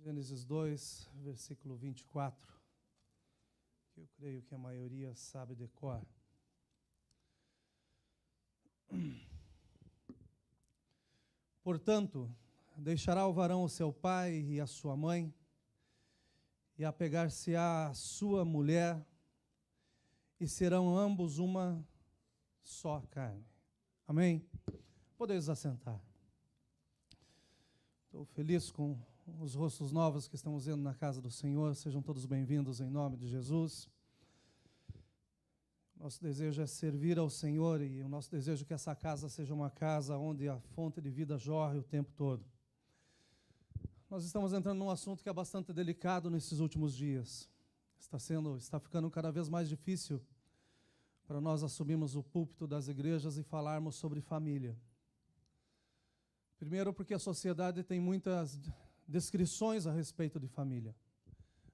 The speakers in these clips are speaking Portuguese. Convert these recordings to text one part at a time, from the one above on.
Gênesis 2, versículo 24, que eu creio que a maioria sabe de cor. Portanto, deixará o varão o seu pai e a sua mãe, e apegar-se-á à sua mulher, e serão ambos uma só carne. Amém? Podeis assentar. Estou feliz com os rostos novos que estamos vendo na casa do Senhor. Sejam todos bem-vindos em nome de Jesus. Nosso desejo é servir ao Senhor e o nosso desejo é que essa casa seja uma casa onde a fonte de vida jorre o tempo todo. Nós estamos entrando num assunto que é bastante delicado nesses últimos dias. Está ficando cada vez mais difícil para nós assumirmos o púlpito das igrejas e falarmos sobre família. Primeiro, porque a sociedade tem muitas descrições a respeito de família,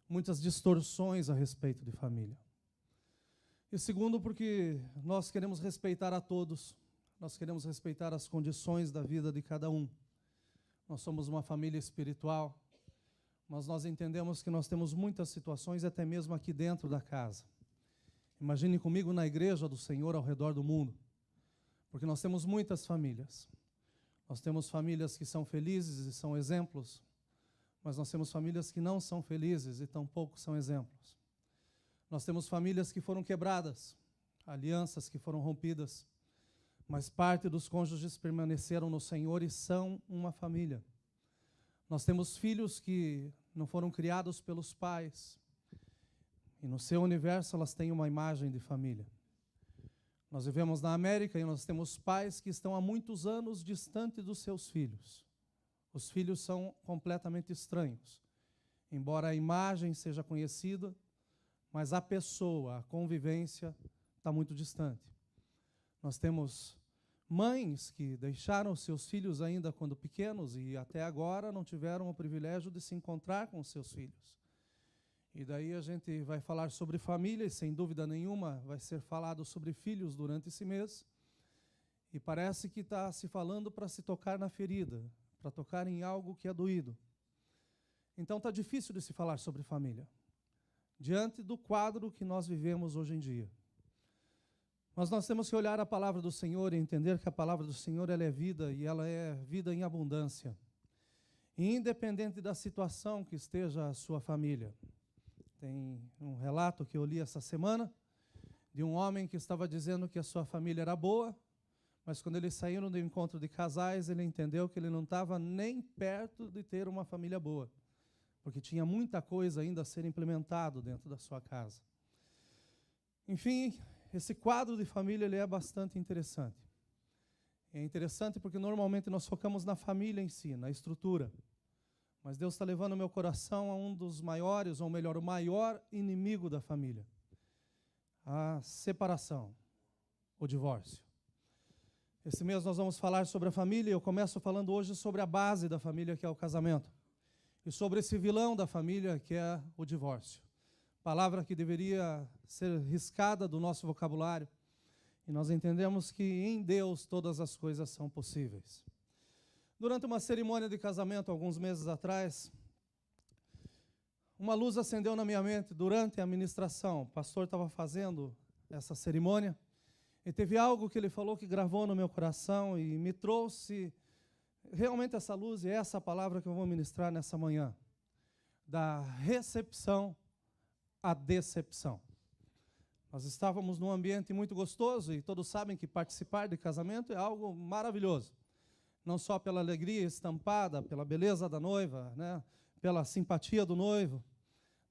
muitas distorções a respeito de família. E segundo, porque nós queremos respeitar a todos, nós queremos respeitar as condições da vida de cada um. Nós somos uma família espiritual, mas nós entendemos que nós temos muitas situações, até mesmo aqui dentro da casa. Imagine comigo na igreja do Senhor ao redor do mundo, porque nós temos muitas famílias. Nós temos famílias que são felizes e são exemplos, mas nós temos famílias que não são felizes e tampouco são exemplos. Nós temos famílias que foram quebradas, alianças que foram rompidas, mas parte dos cônjuges permaneceram no Senhor e são uma família. Nós temos filhos que não foram criados pelos pais, e no seu universo elas têm uma imagem de família. Nós vivemos na América e nós temos pais que estão há muitos anos distante dos seus filhos. Os filhos são completamente estranhos. Embora a imagem seja conhecida, mas a pessoa, a convivência, está muito distante. Nós temos mães que deixaram seus filhos ainda quando pequenos e até agora não tiveram o privilégio de se encontrar com os seus filhos. E daí a gente vai falar sobre família e, sem dúvida nenhuma, vai ser falado sobre filhos durante esse mês. E parece que está se falando para se tocar na ferida, para tocar em algo que é doído. Então está difícil de se falar sobre família, diante do quadro que nós vivemos hoje em dia. Mas nós temos que olhar a palavra do Senhor e entender que a palavra do Senhor ela é vida e ela é vida em abundância. E independente da situação que esteja a sua família. Tem um relato que eu li essa semana de um homem que estava dizendo que a sua família era boa, mas quando eles saíram do encontro de casais, ele entendeu que ele não estava nem perto de ter uma família boa, porque tinha muita coisa ainda a ser implementado dentro da sua casa. Enfim, esse quadro de família ele é bastante interessante. É interessante porque normalmente nós focamos na família em si, na estrutura. Mas Deus está levando o meu coração a um dos maiores, ou melhor, o maior inimigo da família. A separação, o divórcio. Esse mês nós vamos falar sobre a família e eu começo falando hoje sobre a base da família, que é o casamento. E sobre esse vilão da família, que é o divórcio. Palavra que deveria ser riscada do nosso vocabulário. E nós entendemos que em Deus todas as coisas são possíveis. Durante uma cerimônia de casamento, alguns meses atrás, uma luz acendeu na minha mente durante a ministração. O pastor estava fazendo essa cerimônia e teve algo que ele falou que gravou no meu coração e me trouxe realmente essa luz e essa palavra que eu vou ministrar nessa manhã. Da recepção à decepção. Nós estávamos num ambiente muito gostoso e todos sabem que participar de casamento é algo maravilhoso. Não só pela alegria estampada, pela beleza da noiva, né? Pela simpatia do noivo,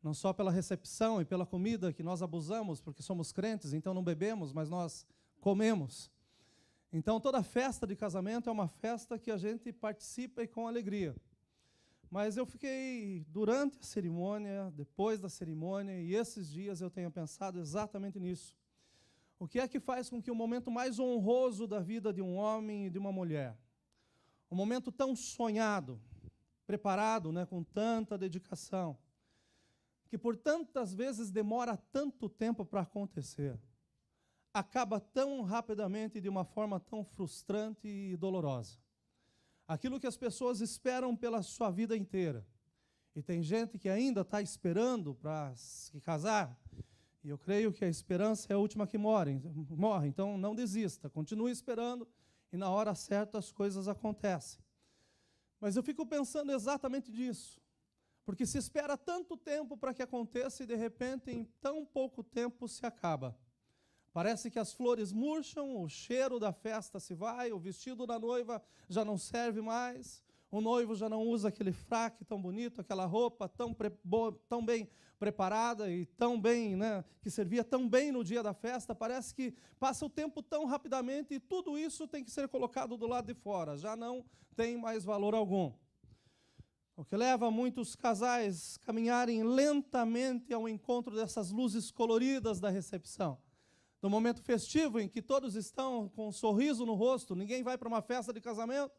não só pela recepção e pela comida que nós abusamos, porque somos crentes, então não bebemos, mas nós comemos. Então toda festa de casamento é uma festa que a gente participa e com alegria. Mas eu fiquei durante a cerimônia, depois da cerimônia, e esses dias eu tenho pensado exatamente nisso. O que é que faz com que o momento mais honroso da vida de um homem e de uma mulher, um momento tão sonhado, preparado, né, com tanta dedicação, que por tantas vezes demora tanto tempo para acontecer, acaba tão rapidamente e de uma forma tão frustrante e dolorosa. Aquilo que as pessoas esperam pela sua vida inteira E tem gente que ainda está esperando para se casar. E eu creio que a esperança é a última que morre. Então não desista, continue esperando e na hora certa as coisas acontecem. Mas eu fico pensando exatamente nisso. Porque se espera tanto tempo para que aconteça e de repente em tão pouco tempo se acaba. Parece que as flores murcham, o cheiro da festa se vai, o vestido da noiva já não serve mais, o noivo já não usa aquele fraque tão bonito, aquela roupa tão bem preparada e tão bem, que servia tão bem no dia da festa. Parece que passa o tempo tão rapidamente e tudo isso tem que ser colocado do lado de fora, já não tem mais valor algum. O que leva muitos casais a caminharem lentamente ao encontro dessas luzes coloridas da recepção. No momento festivo em que todos estão com um sorriso no rosto, ninguém vai para uma festa de casamento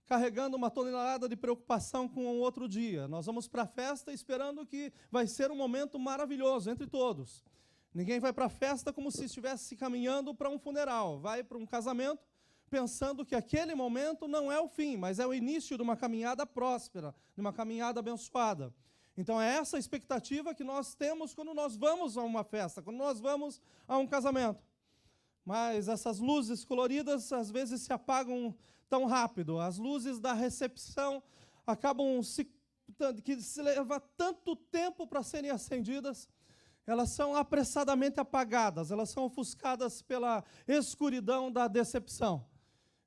carregando uma tonelada de preocupação com um outro dia. Nós vamos para a festa esperando que vai ser um momento maravilhoso entre todos. Ninguém vai para a festa como se estivesse caminhando para um funeral, vai para um casamento pensando que aquele momento não é o fim, mas é o início de uma caminhada próspera, de uma caminhada abençoada. Então é essa a expectativa que nós temos quando nós vamos a uma festa, quando nós vamos a um casamento. Mas essas luzes coloridas às vezes se apagam tão rápido. As luzes da recepção que se leva tanto tempo para serem acendidas, elas são apressadamente apagadas, elas são ofuscadas pela escuridão da decepção.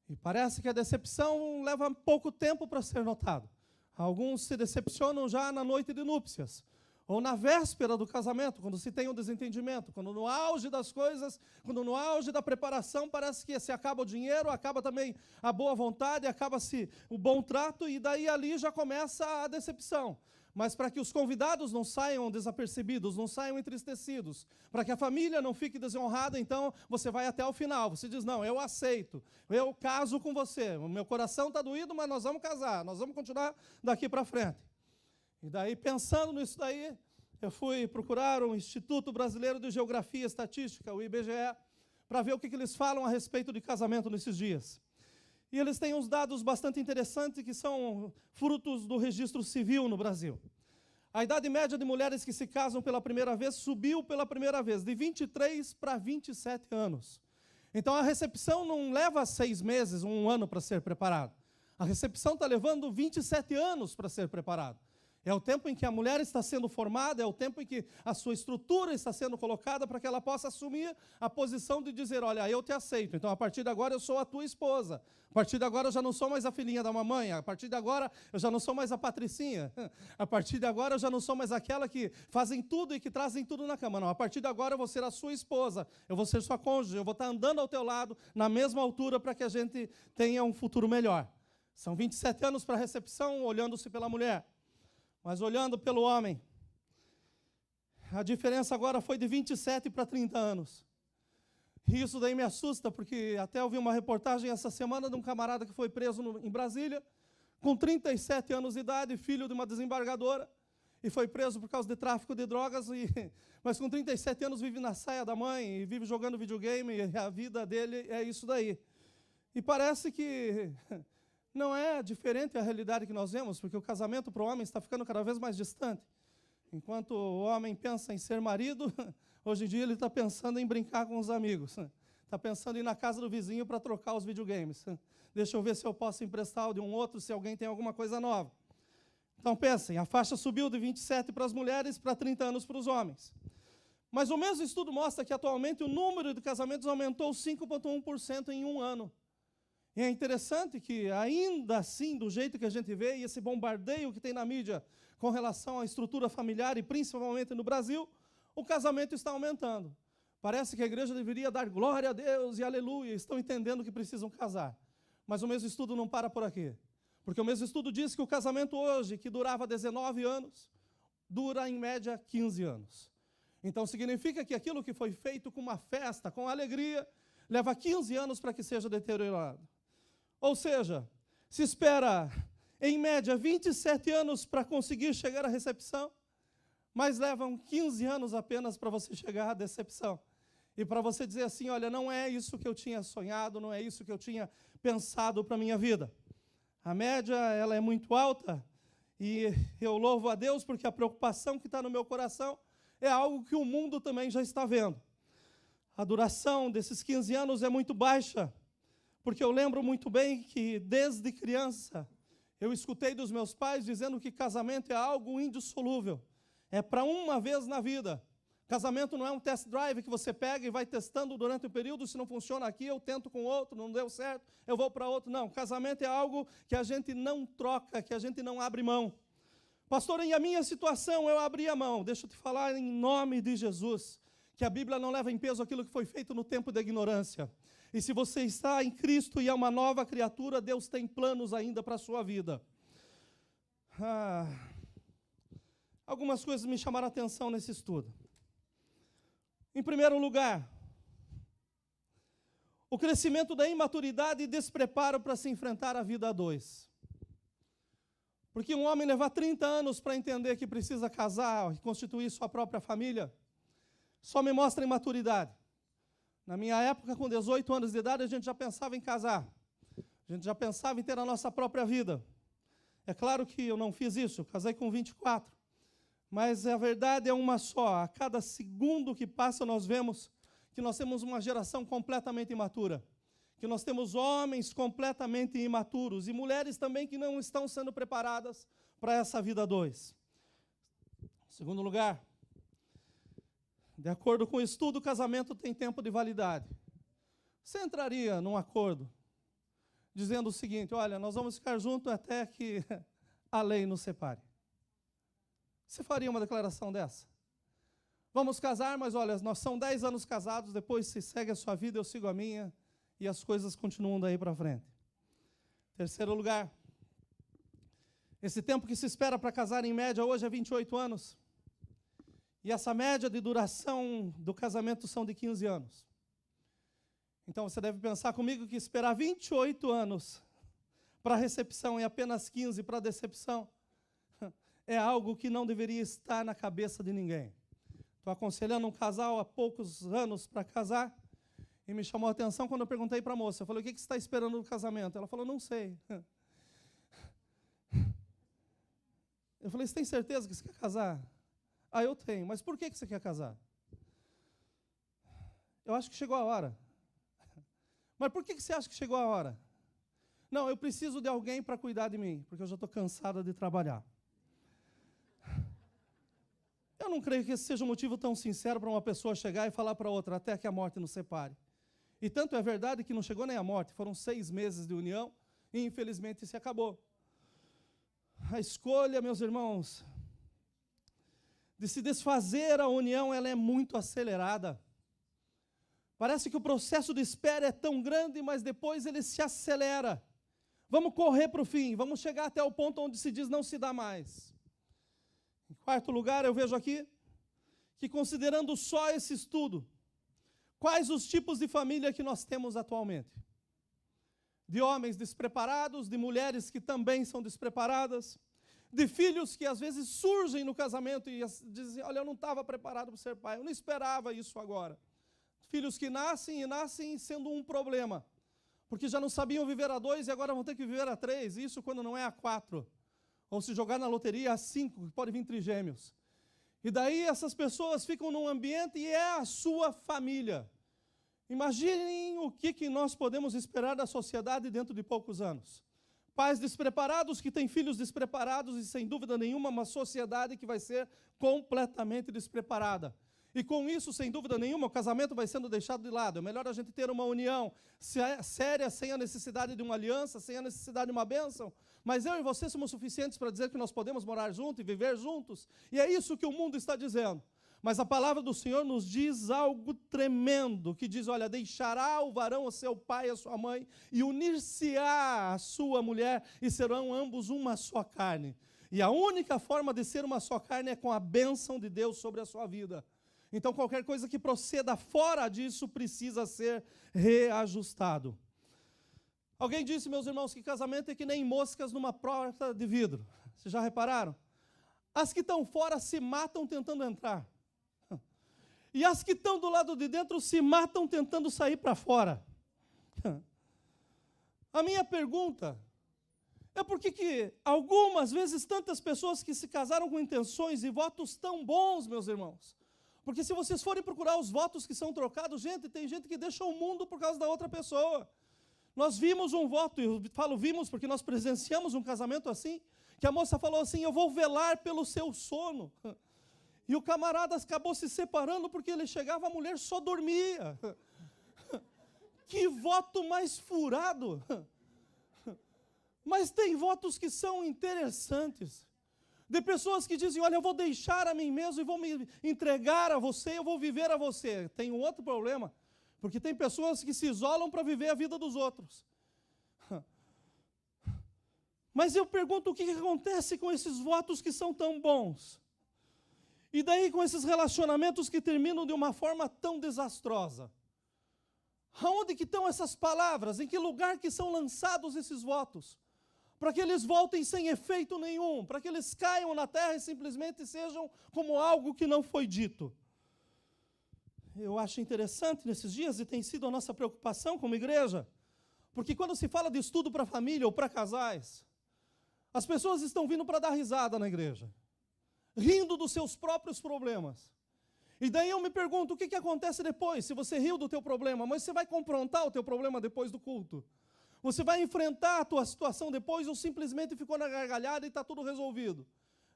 E parece que a decepção leva pouco tempo para ser notado. Alguns se decepcionam já na noite de núpcias, ou na véspera do casamento, quando se tem um desentendimento, quando no auge das coisas, quando no auge da preparação, parece que se acaba o dinheiro, acaba também a boa vontade, acaba-se o bom trato, e daí ali já começa a decepção. Mas para que os convidados não saiam desapercebidos, não saiam entristecidos, para que a família não fique desonrada, então você vai até o final. Você diz, não, eu aceito, eu caso com você, o meu coração está doído, mas nós vamos casar, nós vamos continuar daqui para frente. E daí, pensando nisso daí, eu fui procurar o Instituto Brasileiro de Geografia e Estatística, o IBGE, para ver o que eles falam a respeito de casamento nesses dias. E eles têm uns dados bastante interessantes que são frutos do registro civil no Brasil. A idade média de mulheres que se casam pela primeira vez subiu pela primeira vez, de 23 para 27 anos. Então a recepção não leva 6 meses, 1 ano para ser preparado. A recepção está levando 27 anos para ser preparado. É o tempo em que a mulher está sendo formada, é o tempo em que a sua estrutura está sendo colocada para que ela possa assumir a posição de dizer, olha, eu te aceito, então a partir de agora eu sou a tua esposa, a partir de agora eu já não sou mais a filhinha da mamãe, a partir de agora eu já não sou mais a patricinha, a partir de agora eu já não sou mais aquela que fazem tudo e que trazem tudo na cama, não, a partir de agora eu vou ser a sua esposa, eu vou ser sua cônjuge, eu vou estar andando ao teu lado na mesma altura para que a gente tenha um futuro melhor. São 27 anos para a recepção, olhando-se pela mulher. Mas olhando pelo homem, a diferença agora foi de 27 para 30 anos. E isso daí me assusta, porque até eu vi uma reportagem essa semana de um camarada que foi preso em Brasília, com 37 anos de idade, filho de uma desembargadora, e foi preso por causa de tráfico de drogas, mas com 37 anos vive na saia da mãe, e vive jogando videogame, e a vida dele é isso daí. E parece que não é diferente a realidade que nós vemos, porque o casamento para o homem está ficando cada vez mais distante. Enquanto o homem pensa em ser marido, hoje em dia ele está pensando em brincar com os amigos. Está pensando em ir na casa do vizinho para trocar os videogames. Deixa eu ver se eu posso emprestar o de um outro, se alguém tem alguma coisa nova. Então pensem, a faixa subiu de 27 para as mulheres para 30 anos para os homens. Mas o mesmo estudo mostra que atualmente o número de casamentos aumentou 5,1% em 1 ano. E é interessante que, ainda assim, do jeito que a gente vê, e esse bombardeio que tem na mídia com relação à estrutura familiar, e principalmente no Brasil, o casamento está aumentando. Parece que a igreja deveria dar glória a Deus e aleluia, estão entendendo que precisam casar. Mas o mesmo estudo não para por aqui. Porque o mesmo estudo diz que o casamento hoje, que durava 19 anos, dura em média 15 anos. Então significa que aquilo que foi feito com uma festa, com alegria, leva 15 anos para que seja deteriorado. Ou seja, se espera, em média, 27 anos para conseguir chegar à recepção, mas levam 15 anos apenas para você chegar à decepção. E para você dizer assim, olha, não é isso que eu tinha sonhado, não é isso que eu tinha pensado para a minha vida. A média ela é muito alta E eu louvo a Deus porque a preocupação que está no meu coração é algo que o mundo também já está vendo. A duração desses 15 anos é muito baixa, porque eu lembro muito bem que desde criança eu escutei dos meus pais dizendo que casamento é algo indissolúvel. É para uma vez na vida. Casamento não é um test drive que você pega e vai testando durante o período, se não funciona aqui, eu tento com outro, não deu certo, eu vou para outro. Não, casamento é algo que a gente não troca, que a gente não abre mão. Pastor, e a minha situação, eu abri a mão. Deixa eu te falar em nome de Jesus, que a Bíblia não leva em peso aquilo que foi feito no tempo da ignorância. E se você está em Cristo e é uma nova criatura, Deus tem planos ainda para a sua vida. Algumas coisas me chamaram a atenção nesse estudo. Em primeiro lugar, o crescimento da imaturidade e despreparo para se enfrentar a vida a dois. Porque um homem levar 30 anos para entender que precisa casar e constituir sua própria família, só me mostra imaturidade. Na minha época, com 18 anos de idade, a gente já pensava em casar. A gente já pensava em ter a nossa própria vida. É claro que eu não fiz isso, eu casei com 24. Mas a verdade é uma só. A cada segundo que passa, nós vemos que nós temos uma geração completamente imatura. Que nós temos homens completamente imaturos e mulheres também que não estão sendo preparadas para essa vida a dois. Em segundo lugar, de acordo com o estudo, o casamento tem tempo de validade. Você entraria num acordo dizendo o seguinte: olha, nós vamos ficar juntos até que a lei nos separe. Você faria uma declaração dessa? Vamos casar, mas olha, nós somos 10 anos casados, depois se segue a sua vida, eu sigo a minha, e as coisas continuam daí para frente. Terceiro lugar, esse tempo que se espera para casar em média hoje é 28 anos. E essa média de duração do casamento são de 15 anos. Então você deve pensar comigo que esperar 28 anos para a recepção e apenas 15 para a decepção é algo que não deveria estar na cabeça de ninguém. Estou aconselhando um casal há poucos anos para casar e me chamou a atenção quando eu perguntei para a moça. Eu falei: o que você está esperando do casamento? Ela falou: não sei. Eu falei: você tem certeza que você quer casar? Ah, eu tenho. Mas por que você quer casar? Eu acho que chegou a hora. Mas por que você acha que chegou a hora? Não, eu preciso de alguém para cuidar de mim, porque eu já estou cansada de trabalhar. Eu não creio que esse seja um motivo tão sincero para uma pessoa chegar e falar para outra, até que a morte nos separe. E tanto é verdade que não chegou nem a morte, foram 6 meses de união e infelizmente se acabou. A escolha, meus irmãos, de se desfazer a união, ela é muito acelerada. Parece que o processo de espera é tão grande, mas depois ele se acelera. Vamos correr para o fim, vamos chegar até o ponto onde se diz não se dá mais. Em quarto lugar, eu vejo aqui que, considerando só esse estudo, quais os tipos de família que nós temos atualmente? De homens despreparados, de mulheres que também são despreparadas, de filhos que às vezes surgem no casamento e dizem: olha, eu não estava preparado para ser pai, eu não esperava isso agora. Filhos que nascem e nascem sendo um problema, porque já não sabiam viver a 2 e agora vão ter que viver a 3, isso quando não é a 4. Ou se jogar na loteria, a 5, que pode vir trigêmeos. E daí essas pessoas ficam num ambiente e é a sua família. Imaginem o que nós podemos esperar da sociedade dentro de poucos anos. Pais despreparados que têm filhos despreparados e, sem dúvida nenhuma, uma sociedade que vai ser completamente despreparada. E com isso, sem dúvida nenhuma, o casamento vai sendo deixado de lado. É melhor a gente ter uma união séria, sem a necessidade de uma aliança, sem a necessidade de uma bênção. Mas eu e você somos suficientes para dizer que nós podemos morar juntos e viver juntos. E é isso que o mundo está dizendo. Mas a palavra do Senhor nos diz algo tremendo, que diz: olha, deixará o varão a seu pai e a sua mãe, e unir-se-á a sua mulher, e serão ambos uma só carne. E a única forma de ser uma só carne é com a bênção de Deus sobre a sua vida. Então, qualquer coisa que proceda fora disso precisa ser reajustado. Alguém disse, meus irmãos, que casamento é que nem moscas numa porta de vidro. Vocês já repararam? As que estão fora se matam tentando entrar. E as que estão do lado de dentro se matam tentando sair para fora. A minha pergunta É porque que algumas vezes tantas pessoas que se casaram com intenções e votos tão bons, meus irmãos. Porque se vocês forem procurar os votos que são trocados, gente, tem gente que deixa o mundo por causa da outra pessoa. Nós vimos um voto, eu falo vimos porque nós presenciamos um casamento assim, que a moça falou assim, eu vou velar pelo seu sono. E o camarada acabou se separando porque ele chegava, a mulher só dormia. Que voto mais furado. Mas tem votos que são interessantes. De pessoas que dizem, olha, eu vou deixar a mim mesmo e vou me entregar a você, eu vou viver a você. Tem um outro problema, porque tem pessoas que se isolam para viver a vida dos outros. Mas eu pergunto o que acontece com esses votos que são tão bons? E daí com esses relacionamentos que terminam de uma forma tão desastrosa? Aonde que estão essas palavras? Em que lugar que são lançados esses votos? Para que eles voltem sem efeito nenhum, para que eles caiam na terra e simplesmente sejam como algo que não foi dito. Eu acho interessante nesses dias, e tem sido a nossa preocupação como igreja, porque quando se fala de estudo para família ou para casais, as pessoas estão vindo para dar risada na igreja, rindo dos seus próprios problemas. E daí eu me pergunto, o que acontece depois? Se você riu do teu problema, mas você vai confrontar o teu problema depois do culto? Você vai enfrentar a tua situação depois ou simplesmente ficou na gargalhada e está tudo resolvido?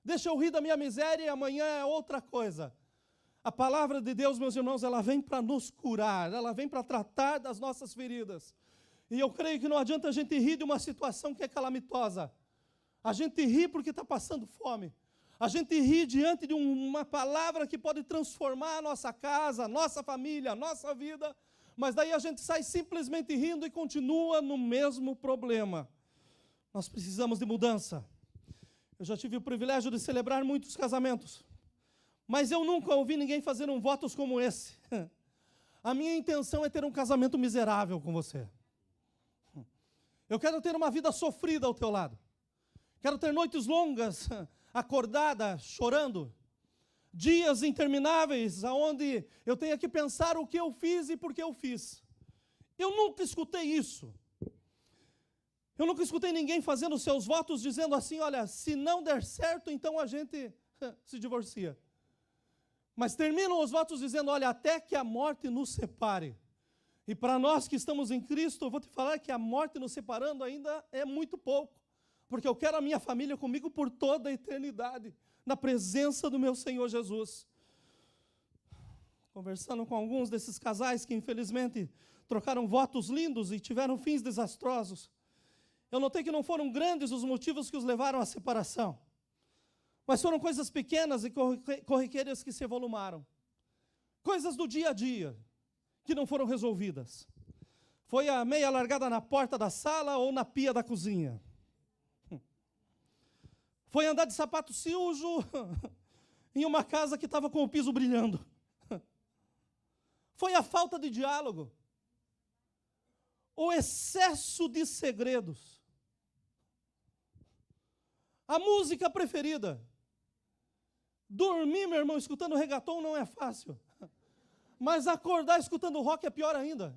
Deixa eu rir da minha miséria e amanhã é outra coisa. A palavra de Deus, meus irmãos, ela vem para nos curar, ela vem para tratar das nossas feridas. E eu creio que não adianta a gente rir de uma situação que é calamitosa. A gente ri porque está passando fome. A gente ri diante de uma palavra que pode transformar a nossa casa, a nossa família, a nossa vida, mas daí a gente sai simplesmente rindo e continua no mesmo problema. Nós precisamos de mudança. Eu já tive o privilégio de celebrar muitos casamentos, mas eu nunca ouvi ninguém fazer votos como esse. A minha intenção é ter um casamento miserável com você. Eu quero ter uma vida sofrida ao teu lado. Quero ter noites longas, acordada, chorando, dias intermináveis, onde eu tenha que pensar o que eu fiz e por que eu fiz. Eu nunca escutei isso. Eu nunca escutei ninguém fazendo seus votos dizendo assim, olha, se não der certo, então a gente se divorcia. Mas terminam os votos dizendo, olha, até que a morte nos separe. E para nós que estamos em Cristo, eu vou te falar que a morte nos separando ainda é muito pouco. Porque eu quero a minha família comigo por toda a eternidade, na presença do meu Senhor Jesus. Conversando com alguns desses casais que infelizmente trocaram votos lindos e tiveram fins desastrosos, eu notei que não foram grandes os motivos que os levaram à separação, mas foram coisas pequenas e corriqueiras que se evolumaram. Coisas do dia a dia, que não foram resolvidas. Foi a meia largada na porta da sala ou na pia da cozinha. Foi andar de sapato sujo em uma casa que estava com o piso brilhando. Foi a falta de diálogo. O excesso de segredos. A música preferida. Dormir, meu irmão, escutando reggaeton não é fácil. Mas acordar escutando rock é pior ainda.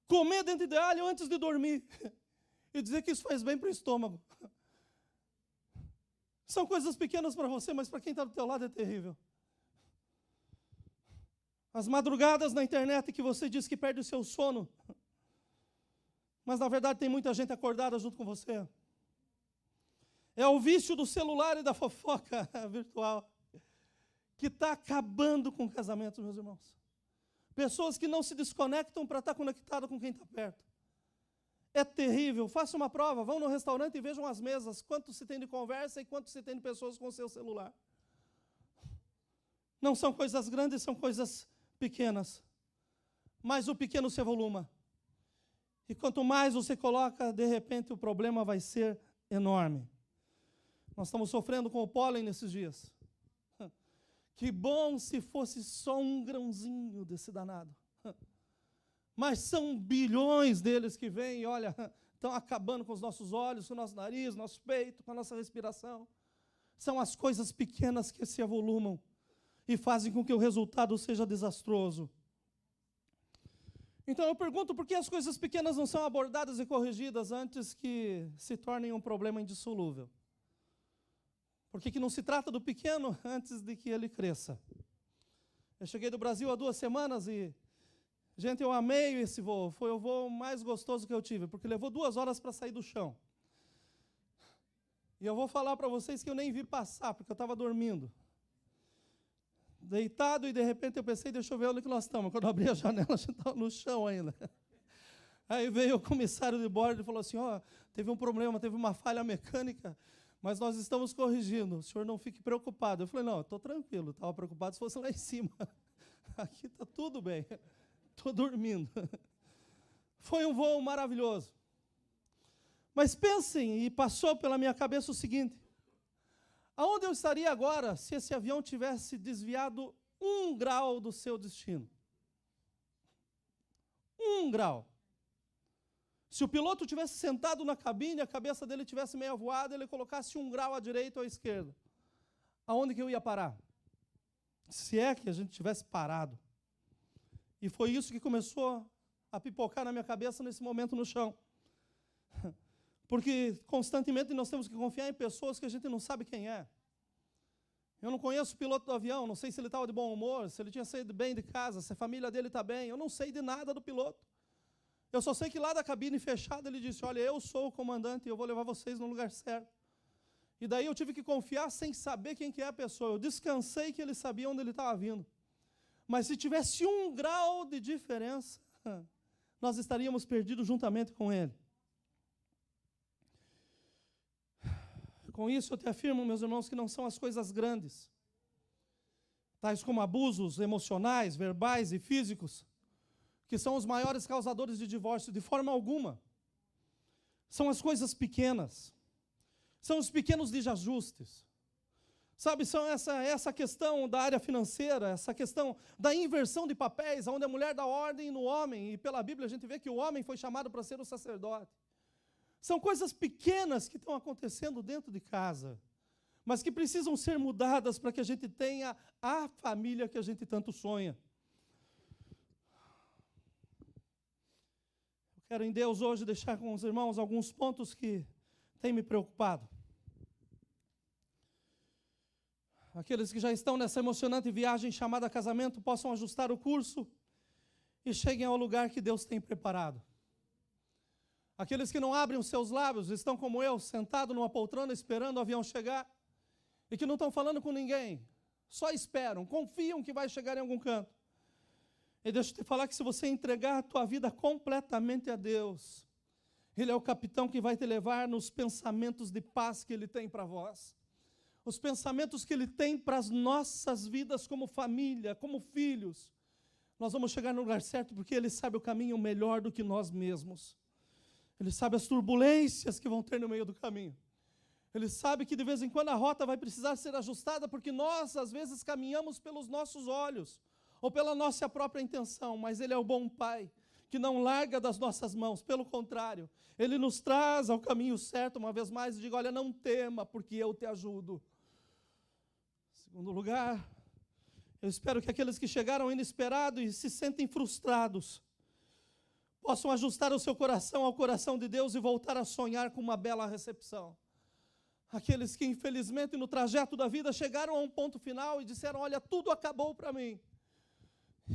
Comer dente de alho antes de dormir. E dizer que isso faz bem para o estômago. São coisas pequenas para você, mas para quem está do teu lado é terrível. As madrugadas na internet que você diz que perde o seu sono, mas na verdade tem muita gente acordada junto com você. É o vício do celular e da fofoca virtual que está acabando com o casamento, meus irmãos. Pessoas que não se desconectam para estar conectadas com quem está perto. É terrível. Faça uma prova, vão no restaurante e vejam as mesas, quanto se tem de conversa e quanto se tem de pessoas com o seu celular. Não são coisas grandes, são coisas pequenas. Mas o pequeno se evoluma. E quanto mais você coloca, de repente o problema vai ser enorme. Nós estamos sofrendo com o pólen nesses dias. Que bom se fosse só um grãozinho desse danado. Mas são bilhões deles que vêm e, olha, estão acabando com os nossos olhos, com o nosso nariz, nosso peito, com a nossa respiração. São as coisas pequenas que se avolumam e fazem com que o resultado seja desastroso. Então eu pergunto por que as coisas pequenas não são abordadas e corrigidas antes que se tornem um problema indissolúvel? Por que não se trata do pequeno antes de que ele cresça? Eu cheguei do Brasil há 2 semanas e, gente, eu amei esse voo. Foi o voo mais gostoso que eu tive, porque levou 2 horas para sair do chão. E eu vou falar para vocês que eu nem vi passar, porque eu estava dormindo. Deitado, e de repente eu pensei, deixa eu ver onde que nós estamos. Quando eu abri a janela, a gente estava no chão ainda. Aí veio o comissário de bordo e falou assim, teve um problema, teve uma falha mecânica, mas nós estamos corrigindo, o senhor não fique preocupado. Eu falei, não, eu estou tranquilo, estava preocupado se fosse lá em cima. Aqui está tudo bem, estou dormindo. Foi um voo maravilhoso. Mas pensem, e passou pela minha cabeça o seguinte, aonde eu estaria agora se esse avião tivesse desviado 1 grau do seu destino? 1 grau. Se o piloto tivesse sentado na cabine, a cabeça dele tivesse meio voada, ele colocasse 1 grau à direita ou à esquerda, aonde que eu ia parar? Se é que a gente tivesse parado. E foi isso que começou a pipocar na minha cabeça nesse momento no chão. Porque constantemente nós temos que confiar em pessoas que a gente não sabe quem é. Eu não conheço o piloto do avião, não sei se ele estava de bom humor, se ele tinha saído bem de casa, se a família dele está bem, eu não sei de nada do piloto. Eu só sei que lá da cabine fechada ele disse, olha, eu sou o comandante e eu vou levar vocês no lugar certo. E daí eu tive que confiar sem saber quem que é a pessoa. Eu descansei que ele sabia onde ele estava vindo. Mas se tivesse 1 grau de diferença, nós estaríamos perdidos juntamente com ele. Com isso eu te afirmo, meus irmãos, que não são as coisas grandes, tais como abusos emocionais, verbais e físicos, que são os maiores causadores de divórcio, de forma alguma. São as coisas pequenas, são os pequenos desajustes. Sabe, são essa questão da área financeira, essa questão da inversão de papéis, onde a mulher dá ordem no homem, e pela Bíblia a gente vê que o homem foi chamado para ser o sacerdote. São coisas pequenas que estão acontecendo dentro de casa, mas que precisam ser mudadas para que a gente tenha a família que a gente tanto sonha. Eu quero em Deus hoje deixar com os irmãos alguns pontos que têm me preocupado. Aqueles que já estão nessa emocionante viagem chamada casamento possam ajustar o curso e cheguem ao lugar que Deus tem preparado. Aqueles que não abrem os seus lábios, estão como eu, sentado numa poltrona esperando o avião chegar e que não estão falando com ninguém, só esperam, confiam que vai chegar em algum canto. E deixa eu te falar que se você entregar a tua vida completamente a Deus, Ele é o capitão que vai te levar nos pensamentos de paz que Ele tem para vós. Os pensamentos que Ele tem para as nossas vidas como família, como filhos. Nós vamos chegar no lugar certo porque Ele sabe o caminho melhor do que nós mesmos. Ele sabe as turbulências que vão ter no meio do caminho. Ele sabe que de vez em quando a rota vai precisar ser ajustada, porque nós, às vezes, caminhamos pelos nossos olhos, ou pela nossa própria intenção, mas Ele é o bom Pai, que não larga das nossas mãos, pelo contrário, Ele nos traz ao caminho certo, uma vez mais, e diga, olha, não tema, porque eu te ajudo. Segundo lugar, eu espero que aqueles que chegaram inesperados e se sentem frustrados, possam ajustar o seu coração ao coração de Deus e voltar a sonhar com uma bela recepção. Aqueles que, infelizmente, no trajeto da vida chegaram a um ponto final e disseram, olha, tudo acabou para mim.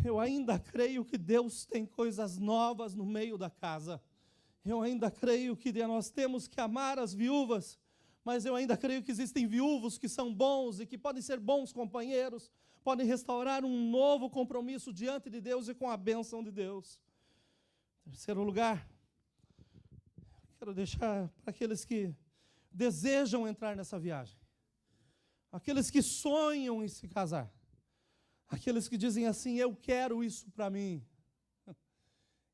Eu ainda creio que Deus tem coisas novas no meio da casa. Eu ainda creio que nós temos que amar as viúvas, mas eu ainda creio que existem viúvos que são bons e que podem ser bons companheiros, podem restaurar um novo compromisso diante de Deus e com a bênção de Deus. Terceiro lugar, quero deixar para aqueles que desejam entrar nessa viagem, aqueles que sonham em se casar, aqueles que dizem assim, eu quero isso para mim,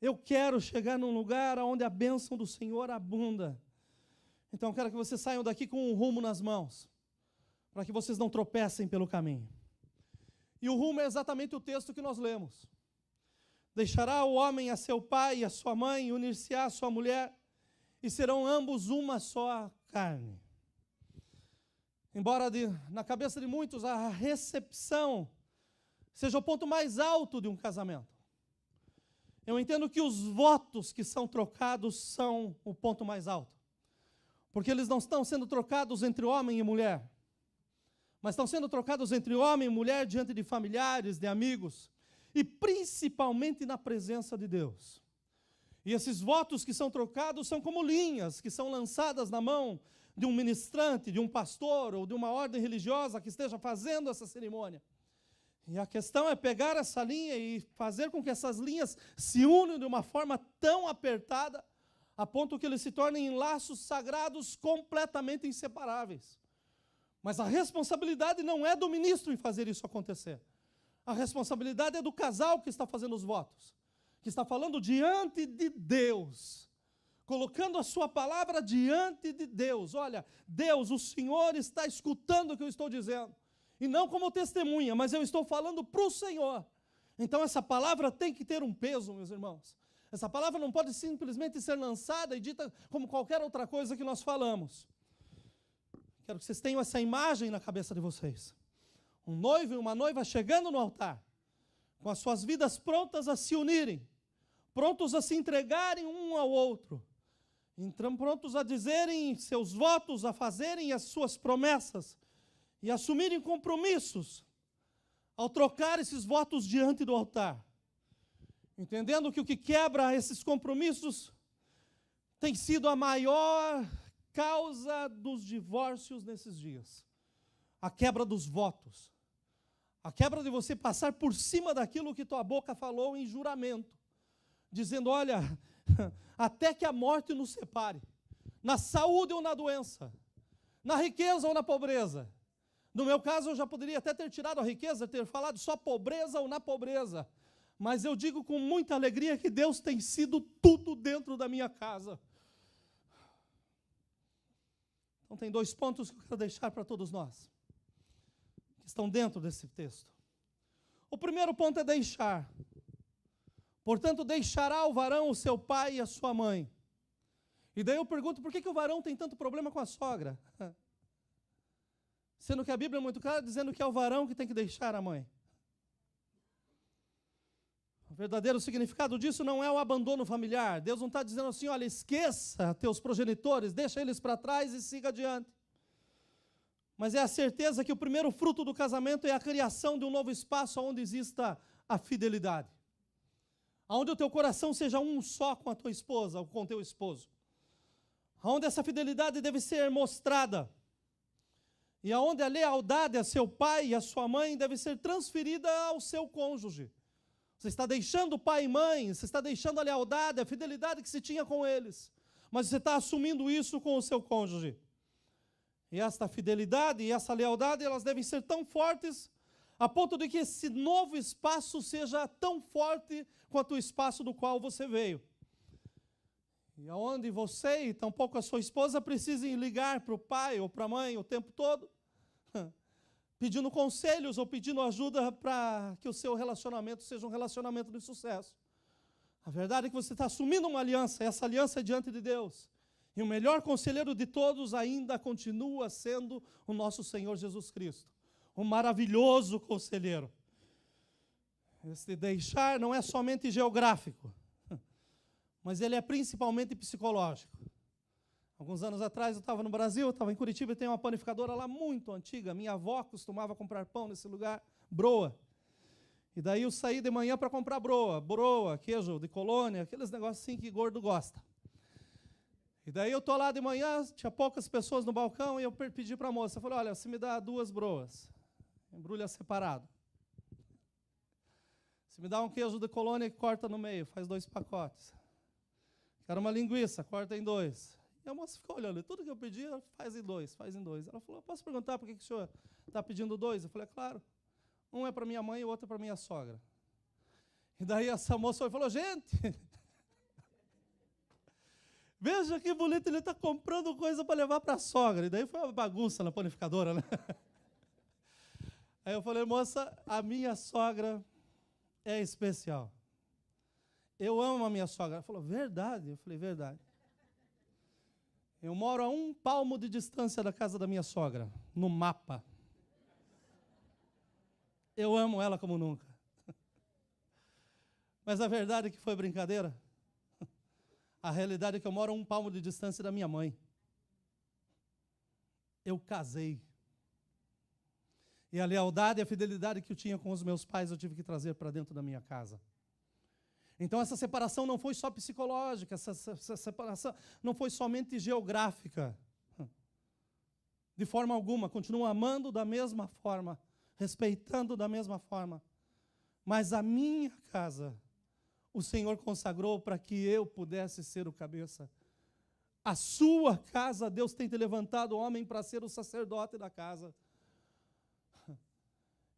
eu quero chegar num lugar onde a bênção do Senhor abunda. Então eu quero que vocês saiam daqui com um rumo nas mãos, para que vocês não tropecem pelo caminho. E o rumo é exatamente o texto que nós lemos. Deixará o homem a seu pai e a sua mãe, unir-se-á a sua mulher, e serão ambos uma só carne. Embora na cabeça de muitos a recepção seja o ponto mais alto de um casamento, Eu entendo que os votos que são trocados são o ponto mais alto. Porque eles não estão sendo trocados entre homem e mulher, mas estão sendo trocados entre homem e mulher diante de familiares, de amigos, e principalmente na presença de Deus. E esses votos que são trocados são como linhas que são lançadas na mão de um ministrante, de um pastor ou de uma ordem religiosa que esteja fazendo essa cerimônia. E a questão é pegar essa linha e fazer com que essas linhas se unam de uma forma tão apertada, a ponto que eles se tornem laços sagrados completamente inseparáveis. Mas a responsabilidade não é do ministro em fazer isso acontecer. A responsabilidade é do casal que está fazendo os votos, que está falando diante de Deus, colocando a sua palavra diante de Deus. Olha, Deus, o Senhor está escutando o que eu estou dizendo. E não como testemunha, mas eu estou falando para o Senhor. Então essa palavra tem que ter um peso, meus irmãos. Essa palavra não pode simplesmente ser lançada e dita como qualquer outra coisa que nós falamos. Quero que vocês tenham essa imagem na cabeça de vocês. Um noivo e uma noiva chegando no altar, com as suas vidas prontas a se unirem, prontos a se entregarem um ao outro, prontos a dizerem seus votos, a fazerem as suas promessas, e assumirem compromissos ao trocar esses votos diante do altar. Entendendo que o que quebra esses compromissos tem sido a maior causa dos divórcios nesses dias. A quebra dos votos. A quebra de você passar por cima daquilo que tua boca falou em juramento. Dizendo, olha, até que a morte nos separe. Na saúde ou na doença. Na riqueza ou na pobreza. No meu caso, eu já poderia até ter tirado a riqueza, ter falado só pobreza ou na pobreza. Mas eu digo com muita alegria que Deus tem sido tudo dentro da minha casa. Então tem 2 pontos que eu quero deixar para todos nós, que estão dentro desse texto. O primeiro ponto é deixar. Portanto, deixará o varão o seu pai e a sua mãe. E daí eu pergunto, por que o varão tem tanto problema com a sogra? Sendo que a Bíblia é muito clara, dizendo que é o varão que tem que deixar a mãe. O verdadeiro significado disso não é o abandono familiar. Deus não está dizendo assim, olha, esqueça teus progenitores, deixa eles para trás e siga adiante. Mas é a certeza que o primeiro fruto do casamento é a criação de um novo espaço onde exista a fidelidade. Onde o teu coração seja um só com a tua esposa ou com o teu esposo. Onde essa fidelidade deve ser mostrada. E aonde a lealdade a seu pai e a sua mãe deve ser transferida ao seu cônjuge. Você está deixando o pai e mãe, você está deixando a lealdade, a fidelidade que se tinha com eles. Mas você está assumindo isso com o seu cônjuge. E esta fidelidade e essa lealdade, elas devem ser tão fortes, a ponto de que esse novo espaço seja tão forte quanto o espaço do qual você veio. E aonde você e tampouco a sua esposa precisem ligar para o pai ou para a mãe o tempo todo, pedindo conselhos ou pedindo ajuda para que o seu relacionamento seja um relacionamento de sucesso. A verdade é que você está assumindo uma aliança, e essa aliança é diante de Deus. E o melhor conselheiro de todos ainda continua sendo o nosso Senhor Jesus Cristo. Um maravilhoso conselheiro. Esse deixar não é somente geográfico, mas ele é principalmente psicológico. Alguns anos atrás eu estava no Brasil, eu estava em Curitiba e tem uma panificadora lá muito antiga. Minha avó costumava comprar pão nesse lugar, broa. E daí eu saí de manhã para comprar broa, queijo de colônia, aqueles negócios assim que gordo gosta. E daí eu estou lá de manhã, tinha poucas pessoas no balcão e eu pedi para a moça, eu falei, olha, você me dá 2 broas, embrulha separado. Você me dá um queijo de colônia e corta no meio, faz 2 pacotes. Quero uma linguiça, corta em 2. E a moça ficou olhando, tudo que eu pedi, ela faz em 2, faz em 2. Ela falou, posso perguntar por que o senhor está pedindo 2? Eu falei, é claro, um é para minha mãe e o outro é para minha sogra. E daí essa moça falou, gente, veja que bonito, ele está comprando coisa para levar para a sogra. E daí foi uma bagunça na panificadora, né? Aí eu falei, moça, a minha sogra é especial. Eu amo a minha sogra. Ela falou, verdade? Eu falei, verdade. Eu moro a 1 palmo de distância da casa da minha sogra, no mapa. Eu amo ela como nunca. Mas a verdade é que foi brincadeira. A realidade é que eu moro a 1 palmo de distância da minha mãe. Eu casei. E a lealdade e a fidelidade que eu tinha com os meus pais, eu tive que trazer para dentro da minha casa. Então essa separação não foi só psicológica, essa separação não foi somente geográfica. De forma alguma, continuo amando da mesma forma, respeitando da mesma forma. Mas a minha casa, o Senhor consagrou para que eu pudesse ser o cabeça. A sua casa, Deus tem te levantado o homem para ser o sacerdote da casa.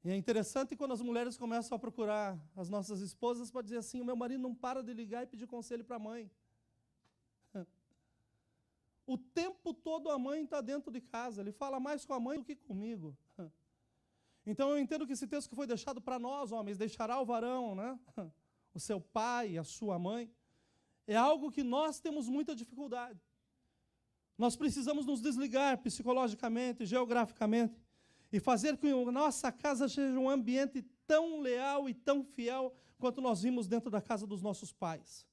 E é interessante quando as mulheres começam a procurar as nossas esposas para dizer assim, o meu marido não para de ligar e pedir conselho para a mãe. O tempo todo a mãe está dentro de casa, ele fala mais com a mãe do que comigo. Então eu entendo que esse texto que foi deixado para nós, homens, deixará o varão, né? O seu pai, a sua mãe, é algo que nós temos muita dificuldade. Nós precisamos nos desligar psicologicamente, geograficamente, e fazer com que a nossa casa seja um ambiente tão leal e tão fiel quanto nós vimos dentro da casa dos nossos pais.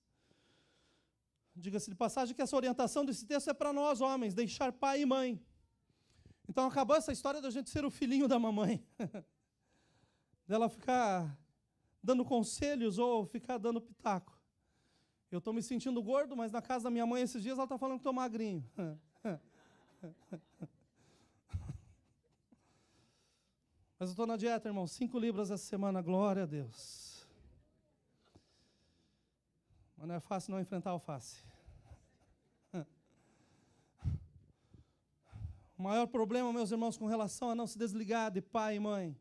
Diga-se de passagem que essa orientação desse texto é para nós, homens, deixar pai e mãe. Então acabou essa história da gente ser o filhinho da mamãe. Dela ficar dando conselhos ou ficar dando pitaco. Eu estou me sentindo gordo, mas na casa da minha mãe esses dias ela está falando que estou magrinho. Mas eu estou na dieta, irmão, 5 libras essa semana, glória a Deus. Mas não é fácil não enfrentar alface. O maior problema, meus irmãos, com relação a não se desligar de pai e mãe,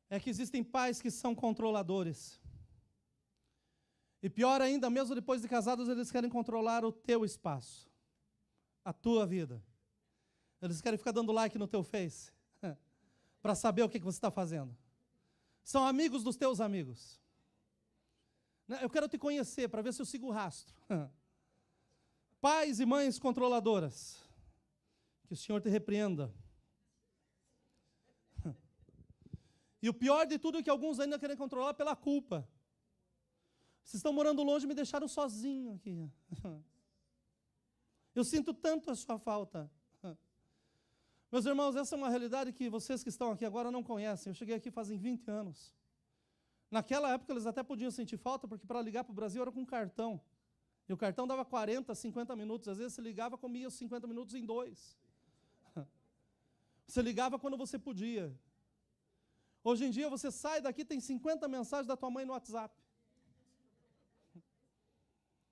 é que existem pais que são controladores. E pior ainda, mesmo depois de casados, eles querem controlar o teu espaço, a tua vida. Eles querem ficar dando like no teu Face, para saber o que você está fazendo. São amigos dos teus amigos. Eu quero te conhecer, para ver se eu sigo o rastro. Pais e mães controladoras, que o Senhor te repreenda. E o pior de tudo é que alguns ainda querem controlar pela culpa. Vocês estão morando longe e me deixaram sozinho aqui. Eu sinto tanto a sua falta. Meus irmãos, essa é uma realidade que vocês que estão aqui agora não conhecem. Eu cheguei aqui fazem 20 anos. Naquela época eles até podiam sentir falta, porque para ligar para o Brasil era com cartão. E o cartão dava 40, 50 minutos. Às vezes você ligava, comia os 50 minutos em 2. Você ligava quando você podia. Hoje em dia você sai daqui, tem 50 mensagens da tua mãe no WhatsApp.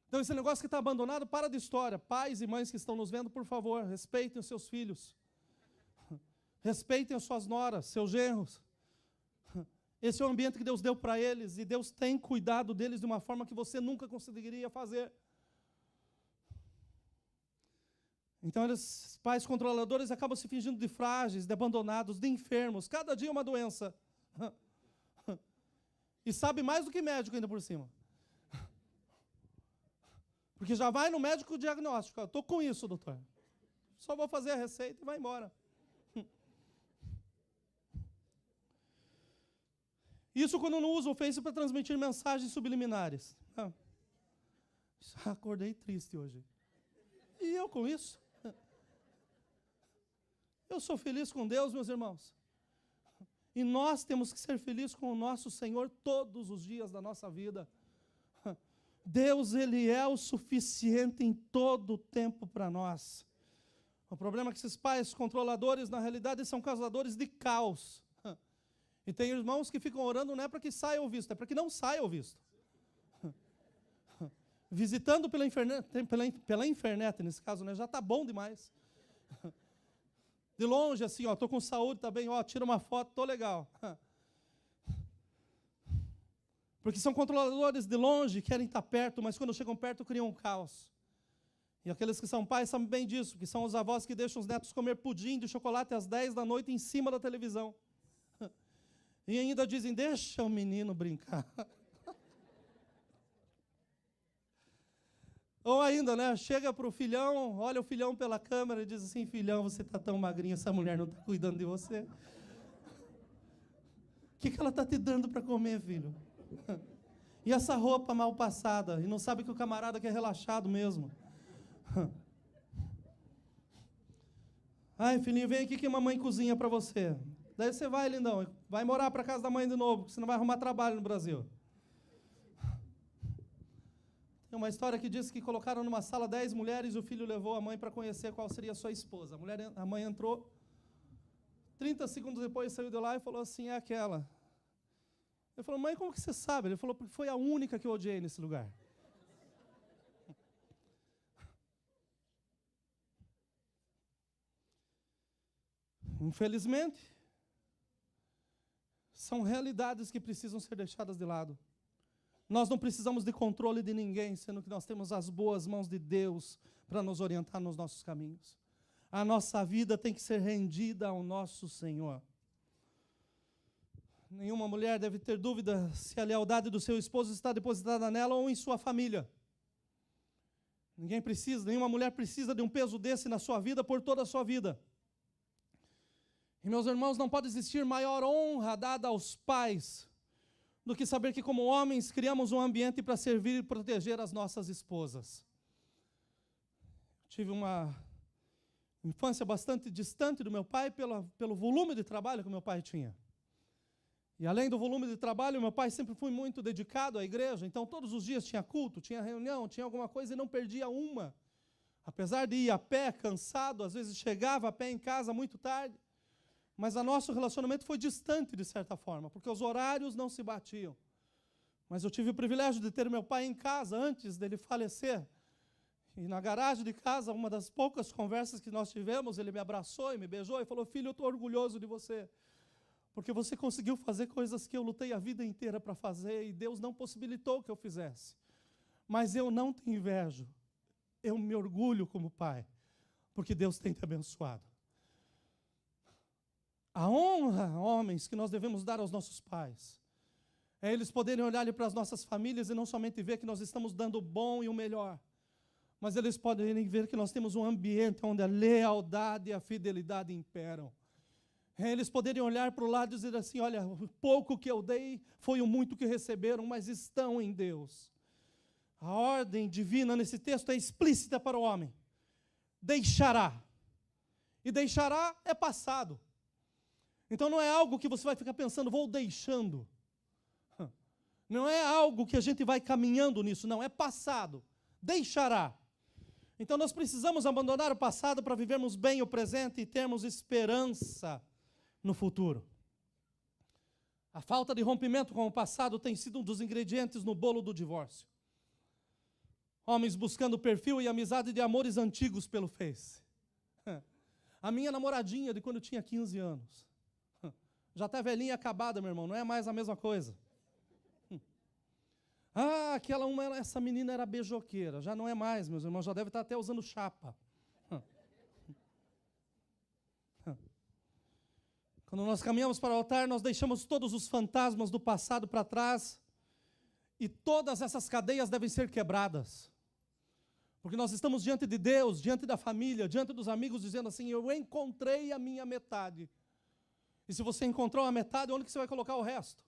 Então esse negócio que está abandonado, para de história. Pais e mães que estão nos vendo, por favor, respeitem os seus filhos. Respeitem as suas noras, seus genros. Esse é o ambiente que Deus deu para eles, e Deus tem cuidado deles de uma forma que você nunca conseguiria fazer. Então, eles, pais controladores, acabam se fingindo de frágeis, de abandonados, de enfermos. Cada dia uma doença. E sabe mais do que médico ainda por cima. Porque já vai no médico diagnóstico. Estou com isso, doutor. Só vou fazer a receita e vai embora. Isso quando não usa o Face para transmitir mensagens subliminares. Acordei triste hoje. E eu com isso? Eu sou feliz com Deus, meus irmãos. E nós temos que ser felizes com o nosso Senhor todos os dias da nossa vida. Deus, Ele é o suficiente em todo o tempo para nós. O problema é que esses pais controladores, na realidade, são causadores de caos. E tem irmãos que ficam orando não é para que saia o visto, é para que não saia o visto. Visitando pela internet, nesse caso, né, já está bom demais. De longe, assim, estou com saúde, está bem, tira uma foto, estou legal. Porque são controladores de longe, querem estar perto, mas quando chegam perto criam um caos. E aqueles que são pais sabem bem disso, que são os avós que deixam os netos comer pudim de chocolate às 10 da noite em cima da televisão. E ainda dizem, deixa o menino brincar. Ou ainda, né, chega para o filhão, olha o filhão pela câmera e diz assim, filhão, você está tão magrinho, essa mulher não está cuidando de você. O que ela está te dando para comer, filho? E essa roupa mal passada, e não sabe que o camarada quer relaxado mesmo. Ai, filhinho, vem aqui que a mamãe cozinha para você. Daí você vai, lindão, vai morar para casa da mãe de novo, porque você não vai arrumar trabalho no Brasil. Tem uma história que diz que colocaram numa sala 10 mulheres e o filho levou a mãe para conhecer qual seria a sua esposa. A mãe entrou, 30 segundos depois saiu de lá e falou assim, é aquela. Ele falou, mãe, como que você sabe? Ele falou, porque foi a única que eu odiei nesse lugar. Infelizmente, são realidades que precisam ser deixadas de lado. Nós não precisamos de controle de ninguém, sendo que nós temos as boas mãos de Deus para nos orientar nos nossos caminhos. A nossa vida tem que ser rendida ao nosso Senhor. Nenhuma mulher deve ter dúvida se a lealdade do seu esposo está depositada nela ou em sua família. Nenhuma mulher precisa de um peso desse na sua vida por toda a sua vida. E, meus irmãos, não pode existir maior honra dada aos pais do que saber que, como homens, criamos um ambiente para servir e proteger as nossas esposas. Tive uma infância bastante distante do meu pai pelo volume de trabalho que meu pai tinha. E além do volume de trabalho, meu pai sempre foi muito dedicado à igreja, então todos os dias tinha culto, tinha reunião, tinha alguma coisa e não perdia uma. Apesar de ir a pé, cansado, às vezes chegava a pé em casa muito tarde, mas o nosso relacionamento foi distante de certa forma, porque os horários não se batiam. Mas eu tive o privilégio de ter meu pai em casa antes dele falecer. E na garagem de casa, uma das poucas conversas que nós tivemos, ele me abraçou e me beijou e falou, filho, eu estou orgulhoso de você. Porque você conseguiu fazer coisas que eu lutei a vida inteira para fazer e Deus não possibilitou que eu fizesse. Mas eu não te invejo. Eu me orgulho como pai, porque Deus tem te abençoado. A honra, homens, que nós devemos dar aos nossos pais, é eles poderem olhar para as nossas famílias e não somente ver que nós estamos dando o bom e o melhor, mas eles poderem ver que nós temos um ambiente onde a lealdade e a fidelidade imperam. Eles poderem olhar para o lado e dizer assim, olha, o pouco que eu dei foi o muito que receberam, mas estão em Deus. A ordem divina nesse texto é explícita para o homem. Deixará. E deixará é passado. Então não é algo que você vai ficar pensando, vou deixando. Não é algo que a gente vai caminhando nisso, não, é passado. Deixará. Então nós precisamos abandonar o passado para vivermos bem o presente e termos esperança no futuro. A falta de rompimento com o passado tem sido um dos ingredientes no bolo do divórcio. Homens buscando perfil e amizade de amores antigos pelo Face. A minha namoradinha de quando eu tinha 15 anos. Já está velhinha e acabada, meu irmão, não é mais a mesma coisa. Ah, essa menina era beijoqueira, já não é mais, meus irmãos, já deve estar até usando chapa. Quando nós caminhamos para o altar, nós deixamos todos os fantasmas do passado para trás e todas essas cadeias devem ser quebradas. Porque nós estamos diante de Deus, diante da família, diante dos amigos, dizendo assim, eu encontrei a minha metade. E se você encontrou a metade, onde que você vai colocar o resto?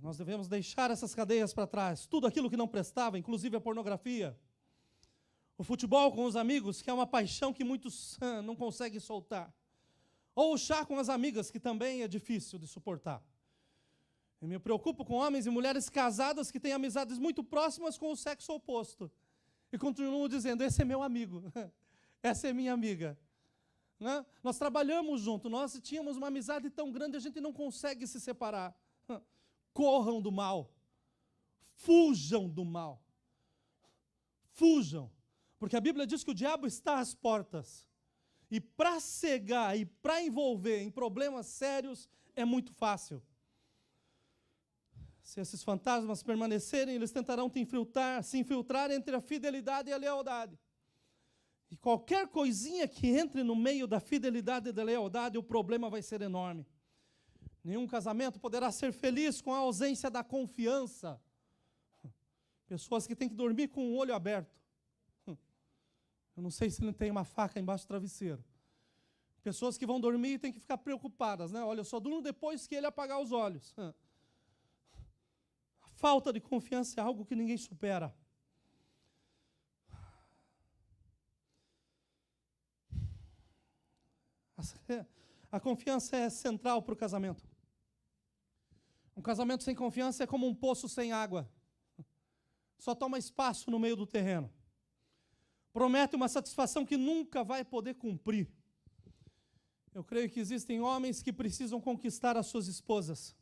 Nós devemos deixar essas cadeias para trás, tudo aquilo que não prestava, inclusive a pornografia. O futebol com os amigos, que é uma paixão que muitos não conseguem soltar. Ou o chá com as amigas, que também é difícil de suportar. Eu me preocupo com homens e mulheres casadas que têm amizades muito próximas com o sexo oposto. E continuam dizendo, esse é meu amigo, essa é minha amiga. Né? Nós trabalhamos juntos, nós tínhamos uma amizade tão grande, a gente não consegue se separar. Corram do mal. Fujam do mal. Fujam. Porque a Bíblia diz que o diabo está às portas. E para cegar e para envolver em problemas sérios é muito fácil. Se esses fantasmas permanecerem, eles tentarão se infiltrar entre a fidelidade e a lealdade. E qualquer coisinha que entre no meio da fidelidade e da lealdade, o problema vai ser enorme. Nenhum casamento poderá ser feliz com a ausência da confiança. Pessoas que têm que dormir com o olho aberto. Eu não sei se ele tem uma faca embaixo do travesseiro. Pessoas que vão dormir e têm que ficar preocupadas, né? Olha, eu só durmo depois que ele apagar os olhos. falta de confiança é algo que ninguém supera. A confiança é central para o casamento. Um casamento sem confiança é como um poço sem água. Só toma espaço no meio do terreno. Promete uma satisfação que nunca vai poder cumprir. Eu creio que existem homens que precisam conquistar as suas esposas.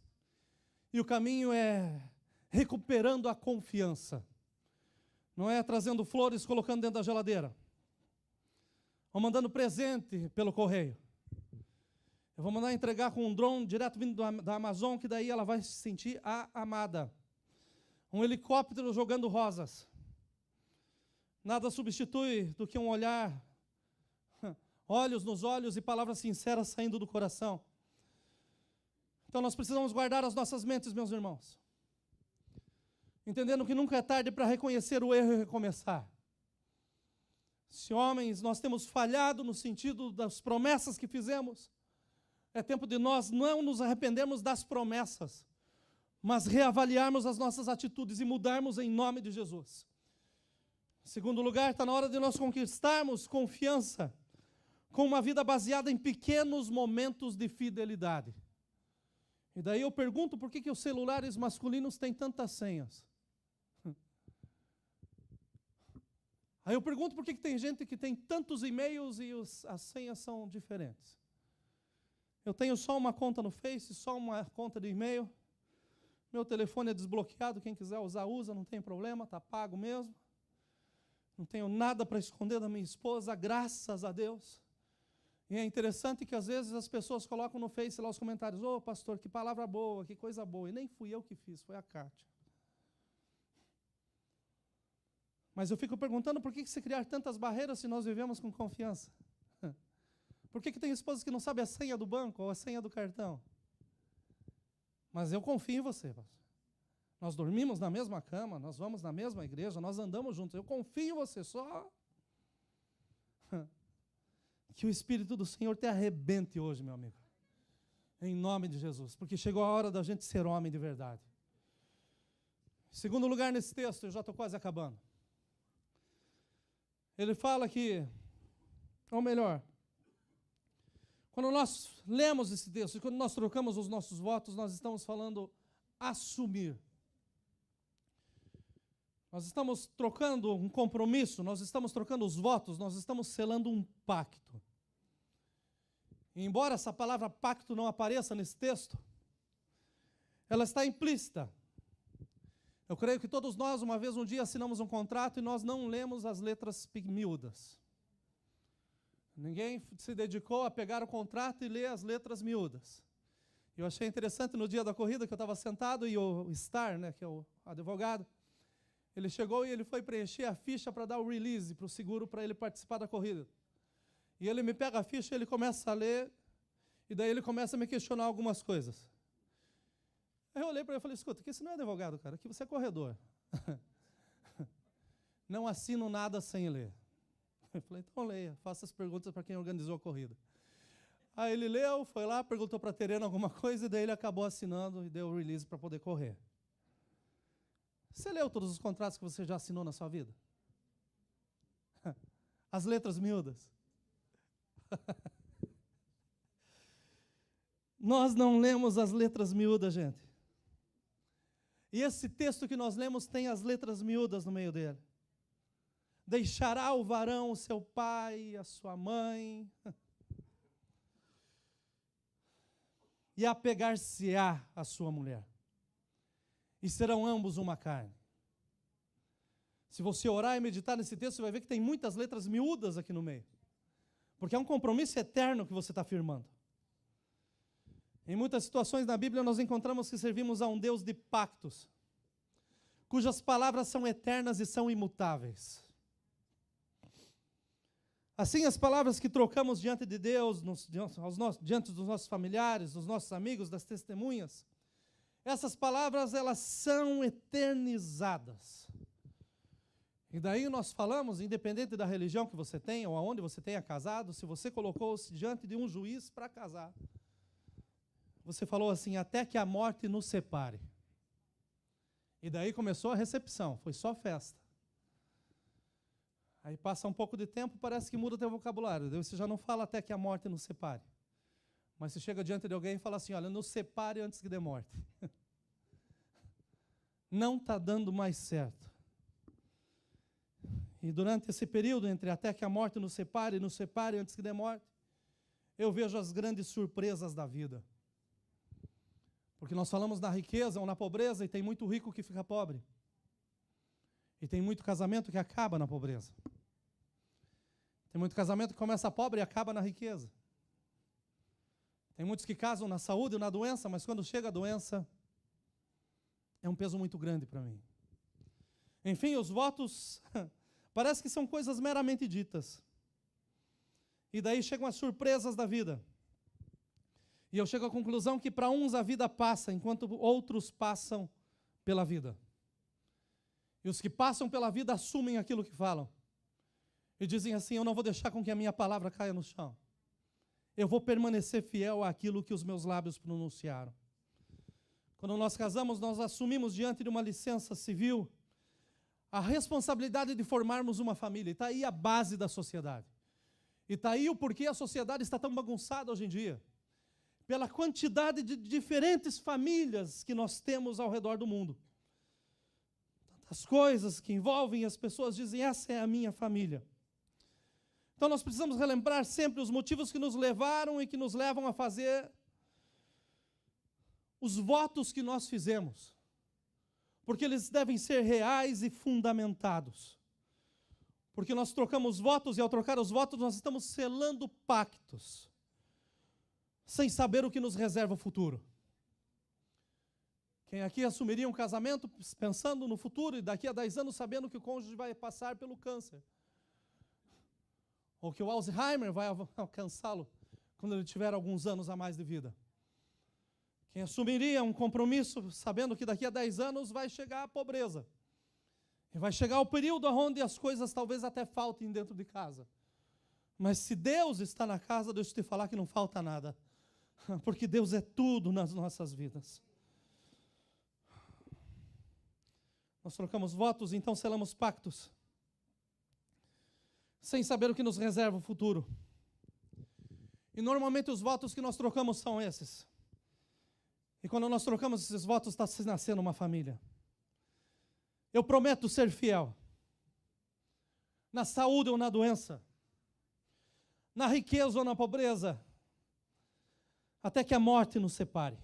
E o caminho é recuperando a confiança. Não é trazendo flores, colocando dentro da geladeira. Ou mandando presente pelo correio. Eu vou mandar entregar com um drone direto vindo da Amazon, que daí ela vai se sentir a amada. Um helicóptero jogando rosas. Nada substitui do que um olhar, olhos nos olhos e palavras sinceras saindo do coração. Então nós precisamos guardar as nossas mentes, meus irmãos. Entendendo que nunca é tarde para reconhecer o erro e recomeçar. Se homens, nós temos falhado no sentido das promessas que fizemos, é tempo de nós não nos arrependermos das promessas, mas reavaliarmos as nossas atitudes e mudarmos em nome de Jesus. Em segundo lugar, está na hora de nós conquistarmos confiança com uma vida baseada em pequenos momentos de fidelidade. E daí eu pergunto por que os celulares masculinos têm tantas senhas. Aí eu pergunto por que tem gente que tem tantos e-mails e as senhas são diferentes. Eu tenho só uma conta no Face, só uma conta de e-mail. Meu telefone é desbloqueado, quem quiser usar, usa, não tem problema, está pago mesmo. Não tenho nada para esconder da minha esposa, graças a Deus. E é interessante que às vezes as pessoas colocam no Face lá os comentários: ô pastor, que palavra boa, que coisa boa. E nem fui eu que fiz, foi a Kátia. Mas eu fico perguntando por que se criar tantas barreiras se nós vivemos com confiança? Por que tem esposas que não sabem a senha do banco ou a senha do cartão? Mas eu confio em você, pastor. Nós dormimos na mesma cama, nós vamos na mesma igreja, nós andamos juntos. Eu confio em você, só que o Espírito do Senhor te arrebente hoje, meu amigo. Em nome de Jesus, porque chegou a hora da gente ser homem de verdade. Em segundo lugar nesse texto, eu já estou quase acabando. Ele fala que, ou melhor, quando nós lemos esse texto e quando nós trocamos os nossos votos, nós estamos falando assumir. Nós estamos trocando um compromisso, nós estamos trocando os votos, nós estamos selando um pacto. E embora essa palavra pacto não apareça nesse texto, ela está implícita. Eu creio que todos nós, uma vez, um dia, assinamos um contrato e nós não lemos as letras miúdas. Ninguém se dedicou a pegar o contrato e ler as letras miúdas. Eu achei interessante no dia da corrida que eu estava sentado e o Star, que é o advogado, ele chegou e ele foi preencher a ficha para dar o release para o seguro para ele participar da corrida. E ele me pega a ficha, ele começa a ler e daí ele começa a me questionar algumas coisas. Aí eu olhei para ele e falei: escuta, aqui você não é advogado, cara, aqui você é corredor. Não assino nada sem ler. Eu falei: então leia, faça as perguntas para quem organizou a corrida. Aí ele leu, foi lá, perguntou para a Terena alguma coisa e daí ele acabou assinando e deu o release para poder correr. Você leu todos os contratos que você já assinou na sua vida? As letras miúdas? Nós não lemos as letras miúdas, gente. E esse texto que nós lemos tem as letras miúdas no meio dele. Deixará o varão o seu pai, a sua mãe, e apegar-se-á a sua mulher. E serão ambos uma carne. Se você orar e meditar nesse texto, você vai ver que tem muitas letras miúdas aqui no meio. Porque é um compromisso eterno que você está firmando. Em muitas situações na Bíblia nós encontramos que servimos a um Deus de pactos, cujas palavras são eternas e são imutáveis. Assim, as palavras que trocamos diante de Deus, diante dos nossos familiares, dos nossos amigos, das testemunhas, essas palavras, elas são eternizadas. E daí nós falamos, independente da religião que você tenha, ou aonde você tenha casado, se você colocou-se diante de um juiz para casar, você falou assim: até que a morte nos separe. E daí começou a recepção, foi só festa. Aí passa um pouco de tempo, parece que muda teu vocabulário. Daí você já não fala até que a morte nos separe. Mas você chega diante de alguém e fala assim, olha, nos separe antes que dê morte. Não está dando mais certo. E durante esse período, entre até que a morte nos separe antes que dê morte, eu vejo as grandes surpresas da vida. Porque nós falamos na riqueza ou na pobreza, e tem muito rico que fica pobre. E tem muito casamento que acaba na pobreza. Tem muito casamento que começa pobre e acaba na riqueza. Tem muitos que casam na saúde ou na doença, mas quando chega a doença, é um peso muito grande para mim. Enfim, os votos parece que são coisas meramente ditas. E daí chegam as surpresas da vida. E eu chego à conclusão que para uns a vida passa, enquanto outros passam pela vida. E os que passam pela vida assumem aquilo que falam. E dizem assim, eu não vou deixar com que a minha palavra caia no chão. Eu vou permanecer fiel àquilo que os meus lábios pronunciaram. Quando nós casamos, nós assumimos diante de uma licença civil a responsabilidade de formarmos uma família. E está aí a base da sociedade. E está aí o porquê a sociedade está tão bagunçada hoje em dia. Pela quantidade de diferentes famílias que nós temos ao redor do mundo. Tantas coisas que envolvem, as pessoas dizem, essa é a minha família. Então nós precisamos relembrar sempre os motivos que nos levaram e que nos levam a fazer os votos que nós fizemos. Porque eles devem ser reais e fundamentados. Porque nós trocamos votos e ao trocar os votos nós estamos selando pactos, sem saber o que nos reserva o futuro. Quem aqui assumiria um casamento pensando no futuro e daqui a 10 anos sabendo que o cônjuge vai passar pelo câncer? Ou que o Alzheimer vai alcançá-lo quando ele tiver alguns anos a mais de vida? Quem assumiria um compromisso sabendo que daqui a 10 anos vai chegar a pobreza? E vai chegar o período onde as coisas talvez até faltem dentro de casa. Mas se Deus está na casa, deixa eu te falar que não falta nada. Porque Deus é tudo nas nossas vidas. Nós trocamos votos, então selamos pactos, sem saber o que nos reserva o futuro. E normalmente os votos que nós trocamos são esses. E quando nós trocamos esses votos, está se nascendo uma família. Eu prometo ser fiel. Na saúde ou na doença. Na riqueza ou na pobreza. Até que a morte nos separe.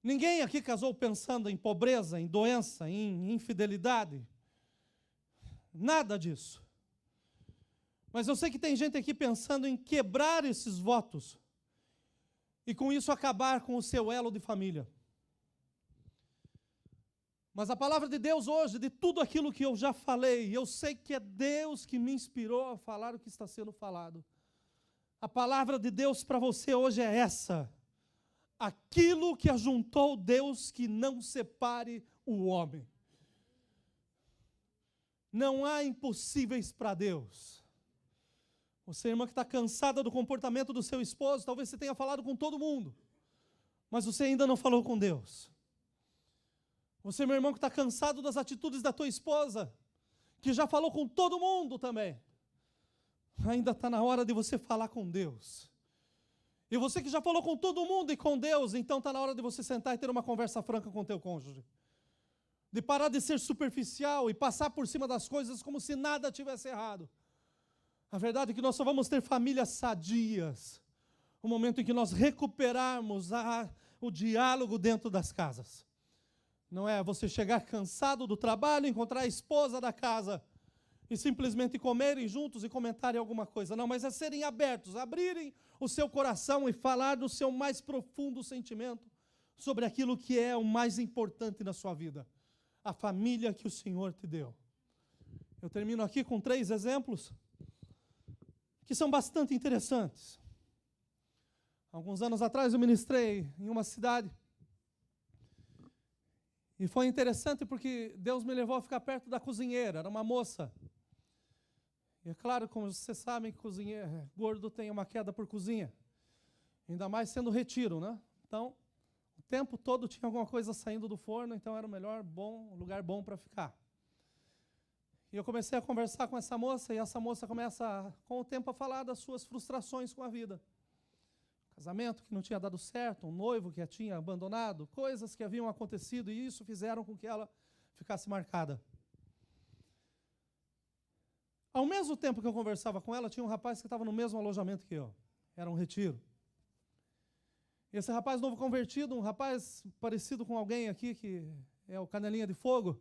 Ninguém aqui casou pensando em pobreza, em doença, em infidelidade. Nada disso. Mas eu sei que tem gente aqui pensando em quebrar esses votos e com isso acabar com o seu elo de família. Mas a palavra de Deus hoje, de tudo aquilo que eu já falei, eu sei que é Deus que me inspirou a falar o que está sendo falado. A palavra de Deus para você hoje é essa. Aquilo que ajuntou Deus, que não separe o homem. Não há impossíveis para Deus. Você, irmã, que está cansada do comportamento do seu esposo, talvez você tenha falado com todo mundo, mas você ainda não falou com Deus. Você, meu irmão, que está cansado das atitudes da tua esposa, que já falou com todo mundo também, ainda está na hora de você falar com Deus. E você que já falou com todo mundo e com Deus, então está na hora de você sentar e ter uma conversa franca com o teu cônjuge. De parar de ser superficial e passar por cima das coisas como se nada tivesse errado. A verdade é que nós só vamos ter famílias sadias no momento em que nós recuperarmos o diálogo dentro das casas. Não é você chegar cansado do trabalho, encontrar a esposa da casa e simplesmente comerem juntos e comentarem alguma coisa. Não, mas é serem abertos, abrirem o seu coração e falar do seu mais profundo sentimento sobre aquilo que é o mais importante na sua vida. A família que o Senhor te deu. Eu termino aqui com 3 exemplos que são bastante interessantes. Alguns anos atrás eu ministrei em uma cidade e foi interessante porque Deus me levou a ficar perto da cozinheira, era uma moça. E é claro, como vocês sabem, gordo tem uma queda por cozinha, ainda mais sendo retiro, né? Então, o tempo todo tinha alguma coisa saindo do forno, então era o lugar bom para ficar. E eu comecei a conversar com essa moça, e essa moça começa, com o tempo, a falar das suas frustrações com a vida. Casamento que não tinha dado certo, um noivo que a tinha abandonado, coisas que haviam acontecido, e isso fizeram com que ela ficasse marcada. Ao mesmo tempo que eu conversava com ela, tinha um rapaz que estava no mesmo alojamento que eu. Era um retiro. Esse rapaz novo convertido, um rapaz parecido com alguém aqui, que é o Canelinha de Fogo,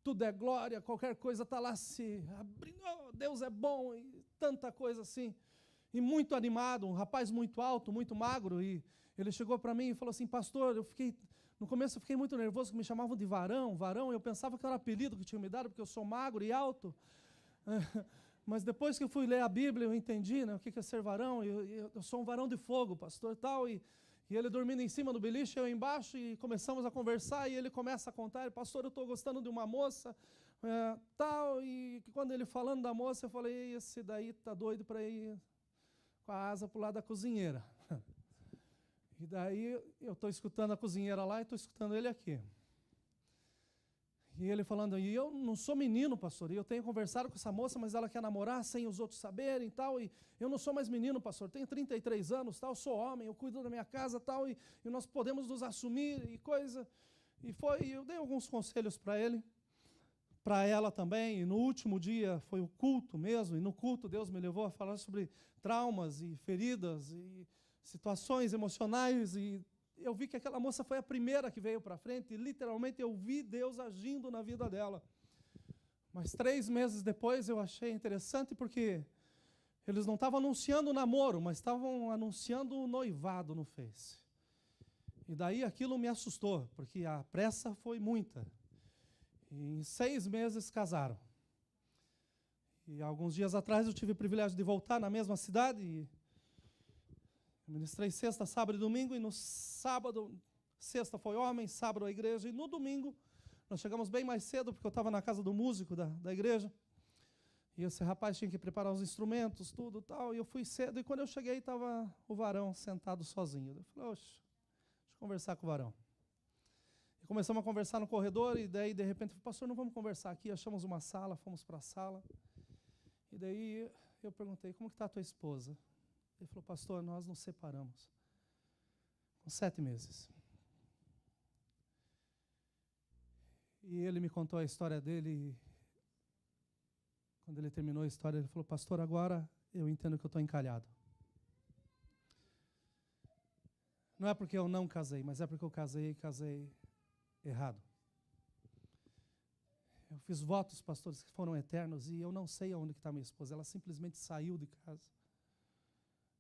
tudo é glória, qualquer coisa está lá se abrindo, oh, Deus é bom, e tanta coisa assim. E muito animado, um rapaz muito alto, muito magro, e ele chegou para mim e falou assim, pastor, no começo eu fiquei muito nervoso, que me chamavam de varão, eu pensava que era um apelido que tinham me dado, porque eu sou magro e alto. Mas depois que eu fui ler a Bíblia, eu entendi, né, o que é ser varão. Eu sou um varão de fogo, pastor, tal. E ele dormindo em cima do beliche, eu embaixo, e começamos a conversar. E ele começa a contar, pastor, eu estou gostando de uma moça, tal. E quando ele falando da moça, eu falei, esse daí está doido para ir com a asa para o lado da cozinheira. E daí eu estou escutando a cozinheira lá e estou escutando ele aqui. E ele falando, e eu não sou menino, pastor, e eu tenho conversado com essa moça, mas ela quer namorar sem os outros saberem e tal, e eu não sou mais menino, pastor, tenho 33 anos, tal, sou homem, eu cuido da minha casa, tal, e nós podemos nos assumir e coisa. E eu dei alguns conselhos para ele, para ela também, e no último dia foi o culto mesmo, e no culto Deus me levou a falar sobre traumas e feridas e situações emocionais, e eu vi que aquela moça foi a primeira que veio para frente, e literalmente eu vi Deus agindo na vida dela. Mas 3 meses depois eu achei interessante, porque eles não estavam anunciando o namoro, mas estavam anunciando o noivado no Face. E daí aquilo me assustou, porque a pressa foi muita. E em 6 meses casaram. E alguns dias atrás eu tive o privilégio de voltar na mesma cidade, e eu ministrei sexta, sábado e domingo, e no sábado, sexta foi homem, sábado a igreja, e no domingo nós chegamos bem mais cedo, porque eu estava na casa do músico da igreja, e esse rapaz tinha que preparar os instrumentos, tudo tal, e eu fui cedo, e quando eu cheguei estava o varão sentado sozinho. Eu falei, oxe, deixa eu conversar com o varão. E começamos a conversar no corredor, e daí de repente eu falei, pastor, não vamos conversar aqui, achamos uma sala, fomos para a sala, e daí eu perguntei, como que está a tua esposa? Ele falou, pastor, nós nos separamos com 7 meses. E ele me contou a história dele, e quando ele terminou a história, ele falou, pastor, agora eu entendo que eu estou encalhado. Não é porque eu não casei, mas é porque eu casei errado. Eu fiz votos, pastores, que foram eternos, e eu não sei aonde está minha esposa. Ela simplesmente saiu de casa.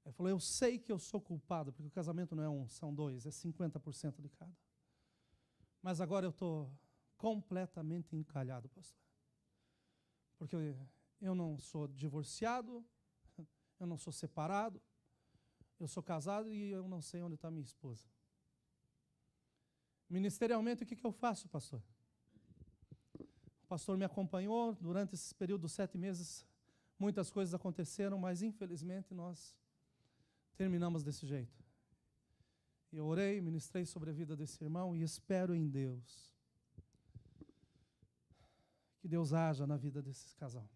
Ele falou, eu sei que eu sou culpado, porque o casamento não é um, são 2, é 50% de cada. Mas agora eu estou completamente encalhado, pastor. Porque eu não sou divorciado, eu não sou separado, eu sou casado e eu não sei onde está minha esposa. Ministerialmente, o que eu faço, pastor? O pastor me acompanhou durante esse período de 7 meses, muitas coisas aconteceram, mas infelizmente nós terminamos desse jeito. Eu orei, ministrei sobre a vida desse irmão e espero em Deus que Deus haja na vida desse casal.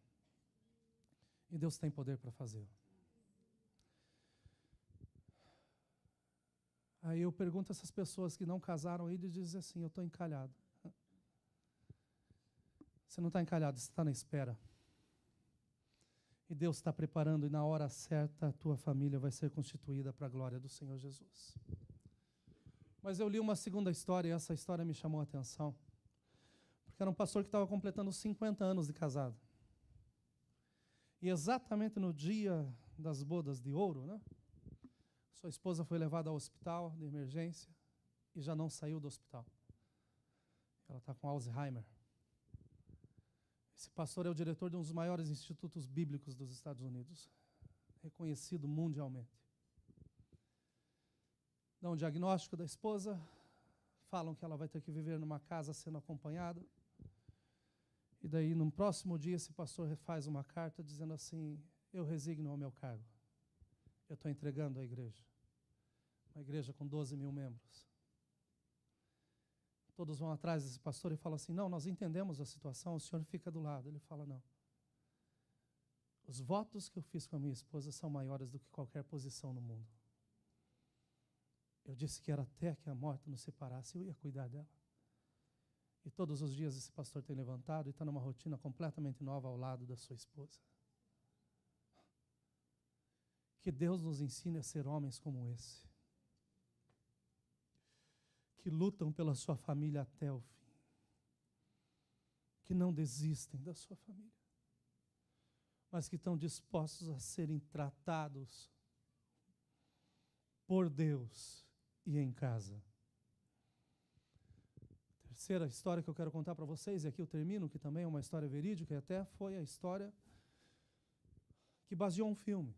E Deus tem poder para fazer. Aí eu pergunto a essas pessoas que não casaram aí, e dizem assim, eu estou encalhado. Você não está encalhado, você está na espera. E Deus está preparando, e na hora certa a tua família vai ser constituída para a glória do Senhor Jesus. Mas eu li uma segunda história, e essa história me chamou a atenção. Porque era um pastor que estava completando 50 anos de casado. E exatamente no dia das bodas de ouro, né? Sua esposa foi levada ao hospital de emergência e já não saiu do hospital. Ela está com Alzheimer. Esse pastor é o diretor de um dos maiores institutos bíblicos dos Estados Unidos, reconhecido mundialmente. Dão um diagnóstico da esposa, falam que ela vai ter que viver numa casa sendo acompanhada. E daí, no próximo dia, esse pastor faz uma carta dizendo assim, eu resigno ao meu cargo. Eu estou entregando a igreja. Uma igreja com 12 mil membros. Todos vão atrás desse pastor e falam assim, não, nós entendemos a situação, o senhor fica do lado. Ele fala, não. Os votos que eu fiz com a minha esposa são maiores do que qualquer posição no mundo. Eu disse que era até que a morte nos separasse, eu ia cuidar dela. E todos os dias esse pastor tem levantado e está numa rotina completamente nova ao lado da sua esposa. Que Deus nos ensine a ser homens como esse, que lutam pela sua família até o fim, que não desistem da sua família, mas que estão dispostos a serem tratados por Deus e em casa. Terceira história que eu quero contar para vocês, e aqui eu termino, que também é uma história verídica, e até foi a história que baseou um filme.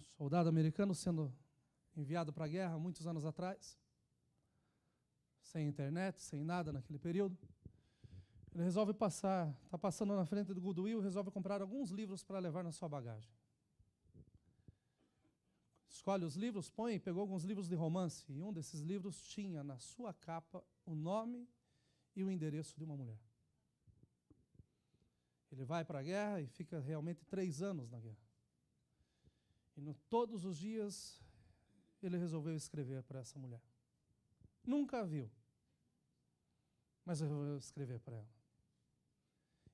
Um soldado americano sendo enviado para a guerra muitos anos atrás, sem internet, sem nada naquele período. Ele resolve está passando na frente do Goodwill, resolve comprar alguns livros para levar na sua bagagem. Escolhe os livros, pegou alguns livros de romance, e um desses livros tinha na sua capa o nome e o endereço de uma mulher. Ele vai para a guerra e fica realmente 3 anos na guerra. E todos os dias ele resolveu escrever para essa mulher. Nunca a viu, mas resolveu escrever para ela.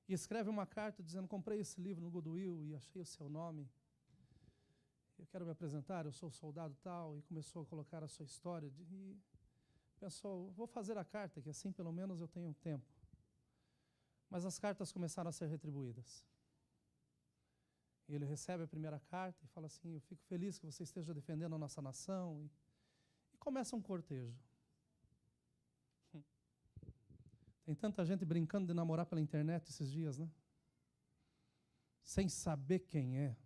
E escreve uma carta dizendo, comprei esse livro no Goodwill e achei o seu nome. Eu quero me apresentar, eu sou o soldado tal, e começou a colocar a sua história. E pensou, vou fazer a carta, que assim pelo menos eu tenho tempo. Mas as cartas começaram a ser retribuídas. E ele recebe a primeira carta e fala assim, eu fico feliz que você esteja defendendo a nossa nação. E começa um cortejo. Tem tanta gente brincando de namorar pela internet esses dias, né? Sem saber quem é.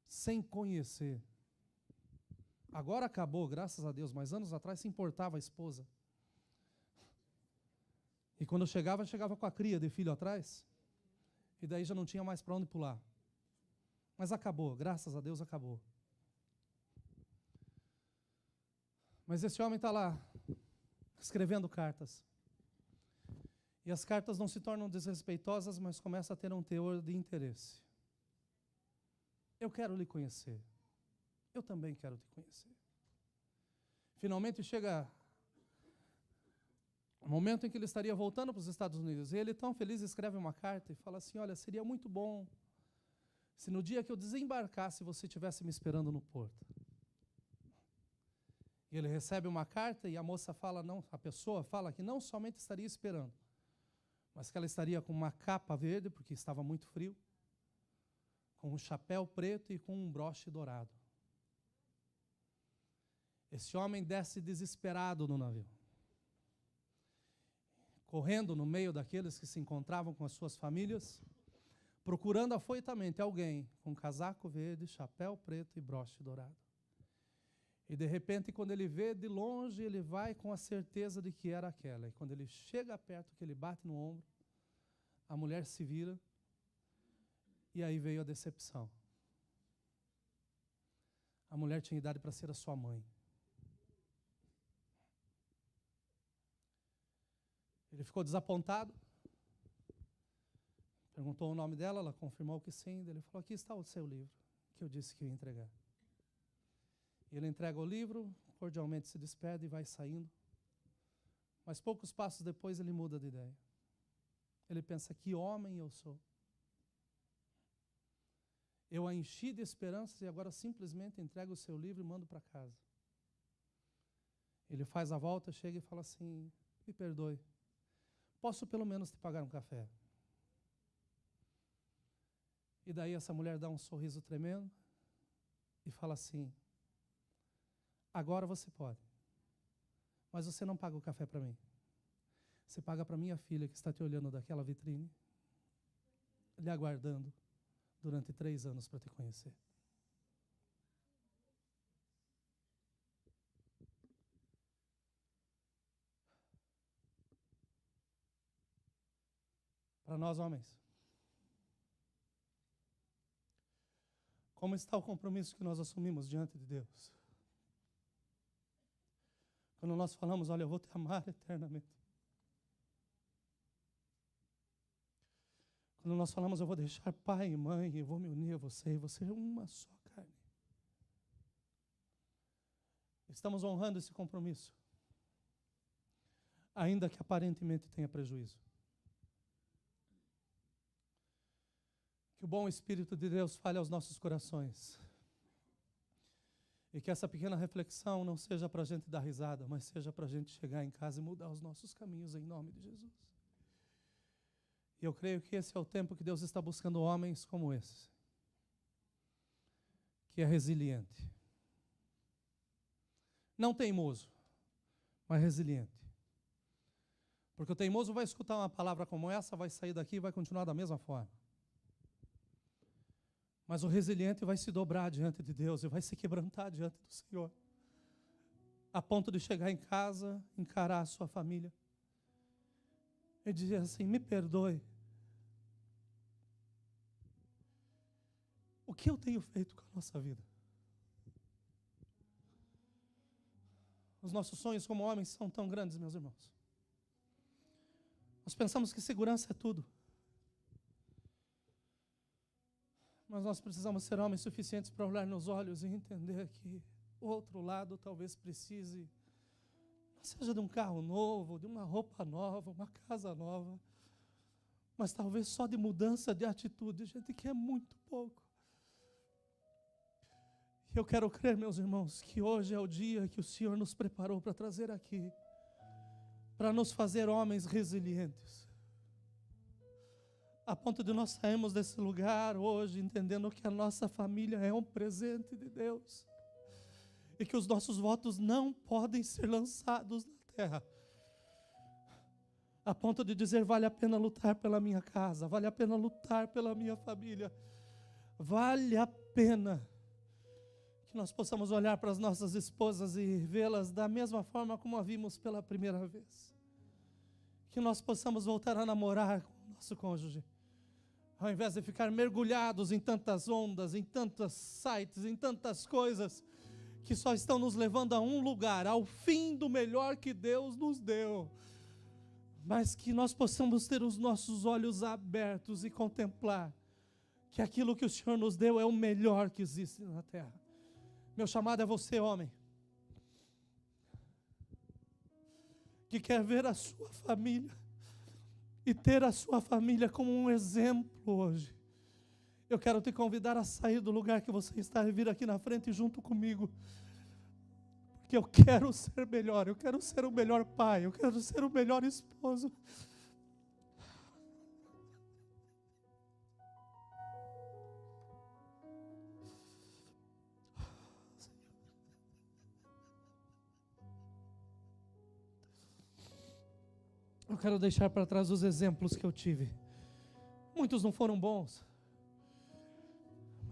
Sem conhecer. Agora acabou, graças a Deus, mas anos atrás se importava a esposa. E quando chegava com a cria de filho atrás, e daí já não tinha mais para onde pular. Mas acabou, graças a Deus acabou. Mas esse homem está lá, escrevendo cartas. E as cartas não se tornam desrespeitosas, mas começam a ter um teor de interesse. Eu quero lhe conhecer. Eu também quero te conhecer. Finalmente chega o momento em que ele estaria voltando para os Estados Unidos. E ele, tão feliz, escreve uma carta e fala assim, olha, seria muito bom se no dia que eu desembarcasse você estivesse me esperando no porto. E ele recebe uma carta e a moça fala, não, a pessoa fala que não somente estaria esperando, mas que ela estaria com uma capa verde, porque estava muito frio, com um chapéu preto e com um broche dourado. Esse homem desce desesperado no navio, correndo no meio daqueles que se encontravam com as suas famílias, procurando afoitamente alguém com casaco verde, chapéu preto e broche dourado. E de repente, quando ele vê de longe, ele vai com a certeza de que era aquela. E quando ele chega perto, que ele bate no ombro, a mulher se vira, e aí veio a decepção. A mulher tinha idade para ser a sua mãe. Ele ficou desapontado, perguntou o nome dela, ela confirmou que sim, ele falou, aqui está o seu livro, que eu disse que ia entregar. E ele entrega o livro, cordialmente se despede e vai saindo. Mas poucos passos depois ele muda de ideia. Ele pensa, que homem eu sou. Eu a enchi de esperanças e agora simplesmente entrego o seu livro e mando para casa. Ele faz a volta, chega e fala assim, me perdoe, posso pelo menos te pagar um café? E daí essa mulher dá um sorriso tremendo e fala assim, agora você pode, mas você não paga o café para mim. Você paga para minha filha que está te olhando daquela vitrine, lhe aguardando durante 3 anos para te conhecer. Para nós homens, como está o compromisso que nós assumimos diante de Deus? Quando nós falamos, olha, eu vou te amar eternamente. Quando nós falamos, eu vou deixar pai e mãe, eu vou me unir a você, e você é uma só carne. Estamos honrando esse compromisso, ainda que aparentemente tenha prejuízo. Que o bom Espírito de Deus fale aos nossos corações. E que essa pequena reflexão não seja para a gente dar risada, mas seja para a gente chegar em casa e mudar os nossos caminhos em nome de Jesus. E eu creio que esse é o tempo que Deus está buscando homens como esse, que é resiliente. Não teimoso, mas resiliente. Porque o teimoso vai escutar uma palavra como essa, vai sair daqui e vai continuar da mesma forma. Mas o resiliente vai se dobrar diante de Deus e vai se quebrantar diante do Senhor, a ponto de chegar em casa, encarar a sua família e dizer assim: me perdoe, o que eu tenho feito com a nossa vida? Os nossos sonhos como homens são tão grandes, meus irmãos. Nós pensamos que segurança é tudo. Mas nós precisamos ser homens suficientes para olhar nos olhos e entender que o outro lado talvez precise, não seja de um carro novo, de uma roupa nova, uma casa nova, mas talvez só de mudança de atitude, gente, que é muito pouco. E eu quero crer, meus irmãos, que hoje é o dia que o Senhor nos preparou para trazer aqui, para nos fazer homens resilientes, a ponto de nós sairmos desse lugar hoje entendendo que a nossa família é um presente de Deus e que os nossos votos não podem ser lançados na terra, a ponto de dizer: vale a pena lutar pela minha casa, vale a pena lutar pela minha família, vale a pena que nós possamos olhar para as nossas esposas e vê-las da mesma forma como a vimos pela primeira vez, que nós possamos voltar a namorar com o nosso cônjuge, ao invés de ficar mergulhados em tantas ondas, em tantos sites, em tantas coisas que só estão nos levando a um lugar, ao fim do melhor que Deus nos deu, mas que nós possamos ter os nossos olhos abertos e contemplar que aquilo que o Senhor nos deu é o melhor que existe na terra. Meu chamado é você, homem, que quer ver a sua família e ter a sua família como um exemplo hoje. Eu quero te convidar a sair do lugar que você está e vir aqui na frente junto comigo, porque eu quero ser melhor, eu quero ser o melhor pai, eu quero ser o melhor esposo. Eu quero deixar para trás os exemplos que eu tive. Muitos não foram bons,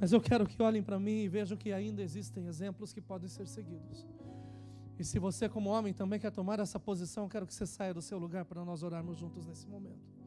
mas eu quero que olhem para mim e vejam que ainda existem exemplos que podem ser seguidos. E se você como homem também quer tomar essa posição, eu quero que você saia do seu lugar para nós orarmos juntos nesse momento.